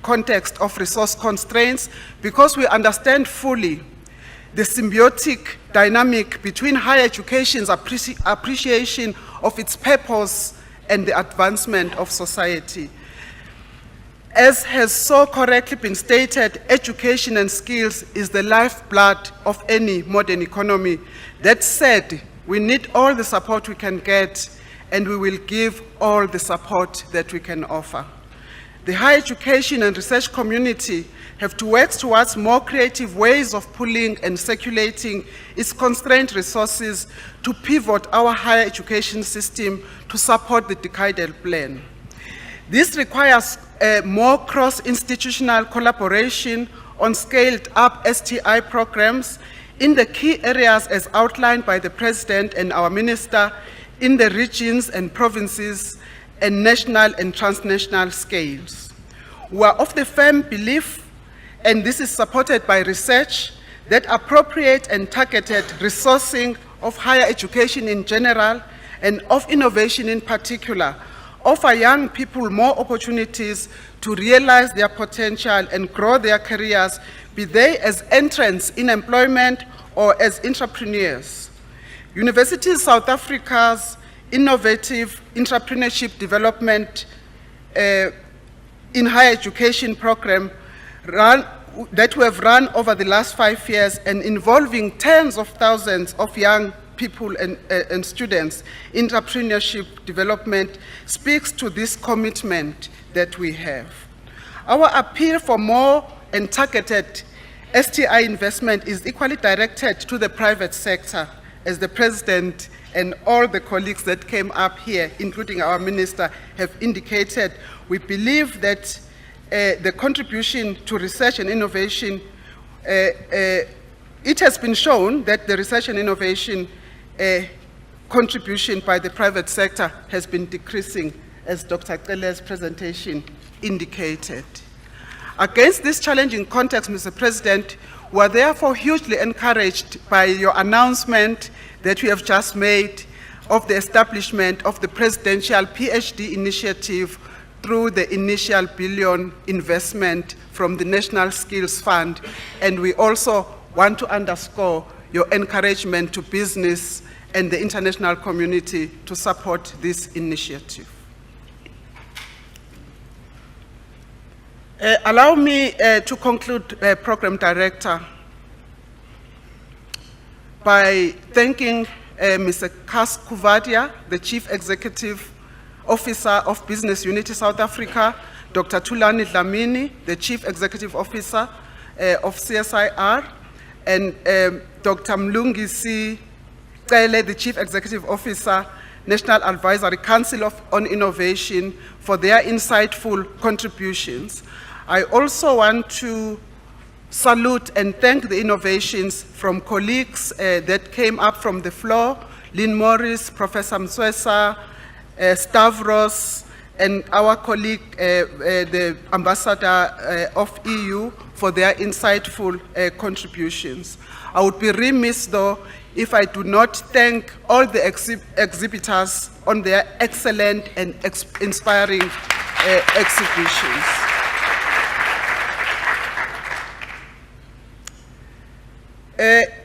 [SPEAKER 12] context of resource constraints, because we understand fully the symbiotic dynamic between higher education's appreciation of its purpose and the advancement of society. As has so correctly been stated, education and skills is the lifeblood of any modern economy. That said, we need all the support we can get, and we will give all the support that we can offer. The higher education and research community have to work towards more creative ways of pooling and circulating its constrained resources to pivot our higher education system to support the decadal plan. This requires more cross-institutional collaboration on scaled-up STI programs in the key areas as outlined by the President and our Minister in the regions and provinces and national and transnational scales. We are of the firm belief, and this is supported by research, that appropriate and targeted resourcing of higher education in general and of innovation in particular offer young people more opportunities to realize their potential and grow their careers, be they as entrants in employment or as entrepreneurs. Universities South Africa's innovative entrepreneurship development in higher education program that we have run over the last 5 years and involving tens of thousands of young people and students, entrepreneurship development speaks to this commitment that we have. Our appeal for more and targeted STI investment is equally directed to the private sector, as the President and all the colleagues that came up here, including our Minister, have indicated. We believe that the contribution to research and innovation, it has been shown that the research and innovation contribution by the private sector has been decreasing, as Dr. Cele's presentation indicated. Against this challenging context, Mr. President, we are therefore hugely encouraged by your announcement that we have just made of the establishment of the Presidential PhD Initiative through the initial $1 billion investment from the National Skills Fund. And we also want to underscore your encouragement to business and the international community to support this initiative. Allow me to conclude, Program Director, by thanking Mr. Kas Kuvadia, the Chief Executive Officer of Business Unity South Africa, Dr. Thulani Dlamini, the Chief Executive Officer of CSIR, and Dr. Mlungisi Cele, the Chief Executive Officer, National Advisory Council on Innovation, for their insightful contributions. I also want to salute and thank the innovations from colleagues that came up from the floor, Lynn Morris, Professor Mswesa, Stavros, and our colleague, the Ambassador of EU, for their insightful contributions. I would be remiss, though, if I do not thank all the exhibitors on their excellent and inspiring exhibitions.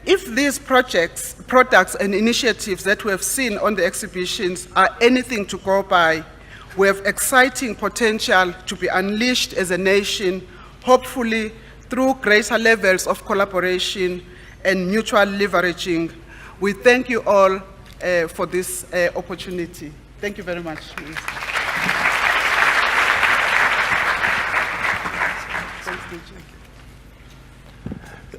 [SPEAKER 12] If these projects, products, and initiatives that we have seen on the exhibitions are anything to go by, we have exciting potential to be unleashed as a nation, hopefully through greater levels of collaboration and mutual leveraging. We thank you all for this opportunity. Thank you very much, Minister. Thanks, DG.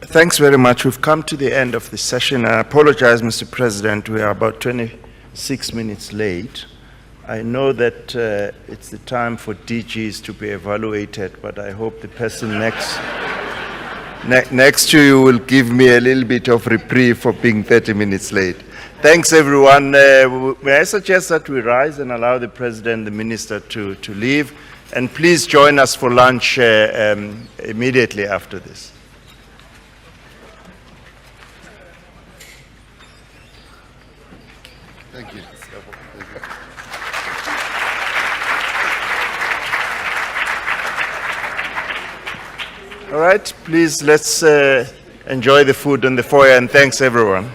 [SPEAKER 2] Thanks very much. We've come to the end of the session. I apologize, Mr. President. We are about 26 minutes late. I know that it's the time for DGs to be evaluated, but I hope the person next to you will give me a little bit of reprieve for being 30 minutes late. Thanks, everyone. May I suggest that we rise and allow the President and the Minister to leave? And please join us for lunch immediately after this.
[SPEAKER 11] Thank you.
[SPEAKER 2] All right, please let's enjoy the food on the foyer, and thanks everyone.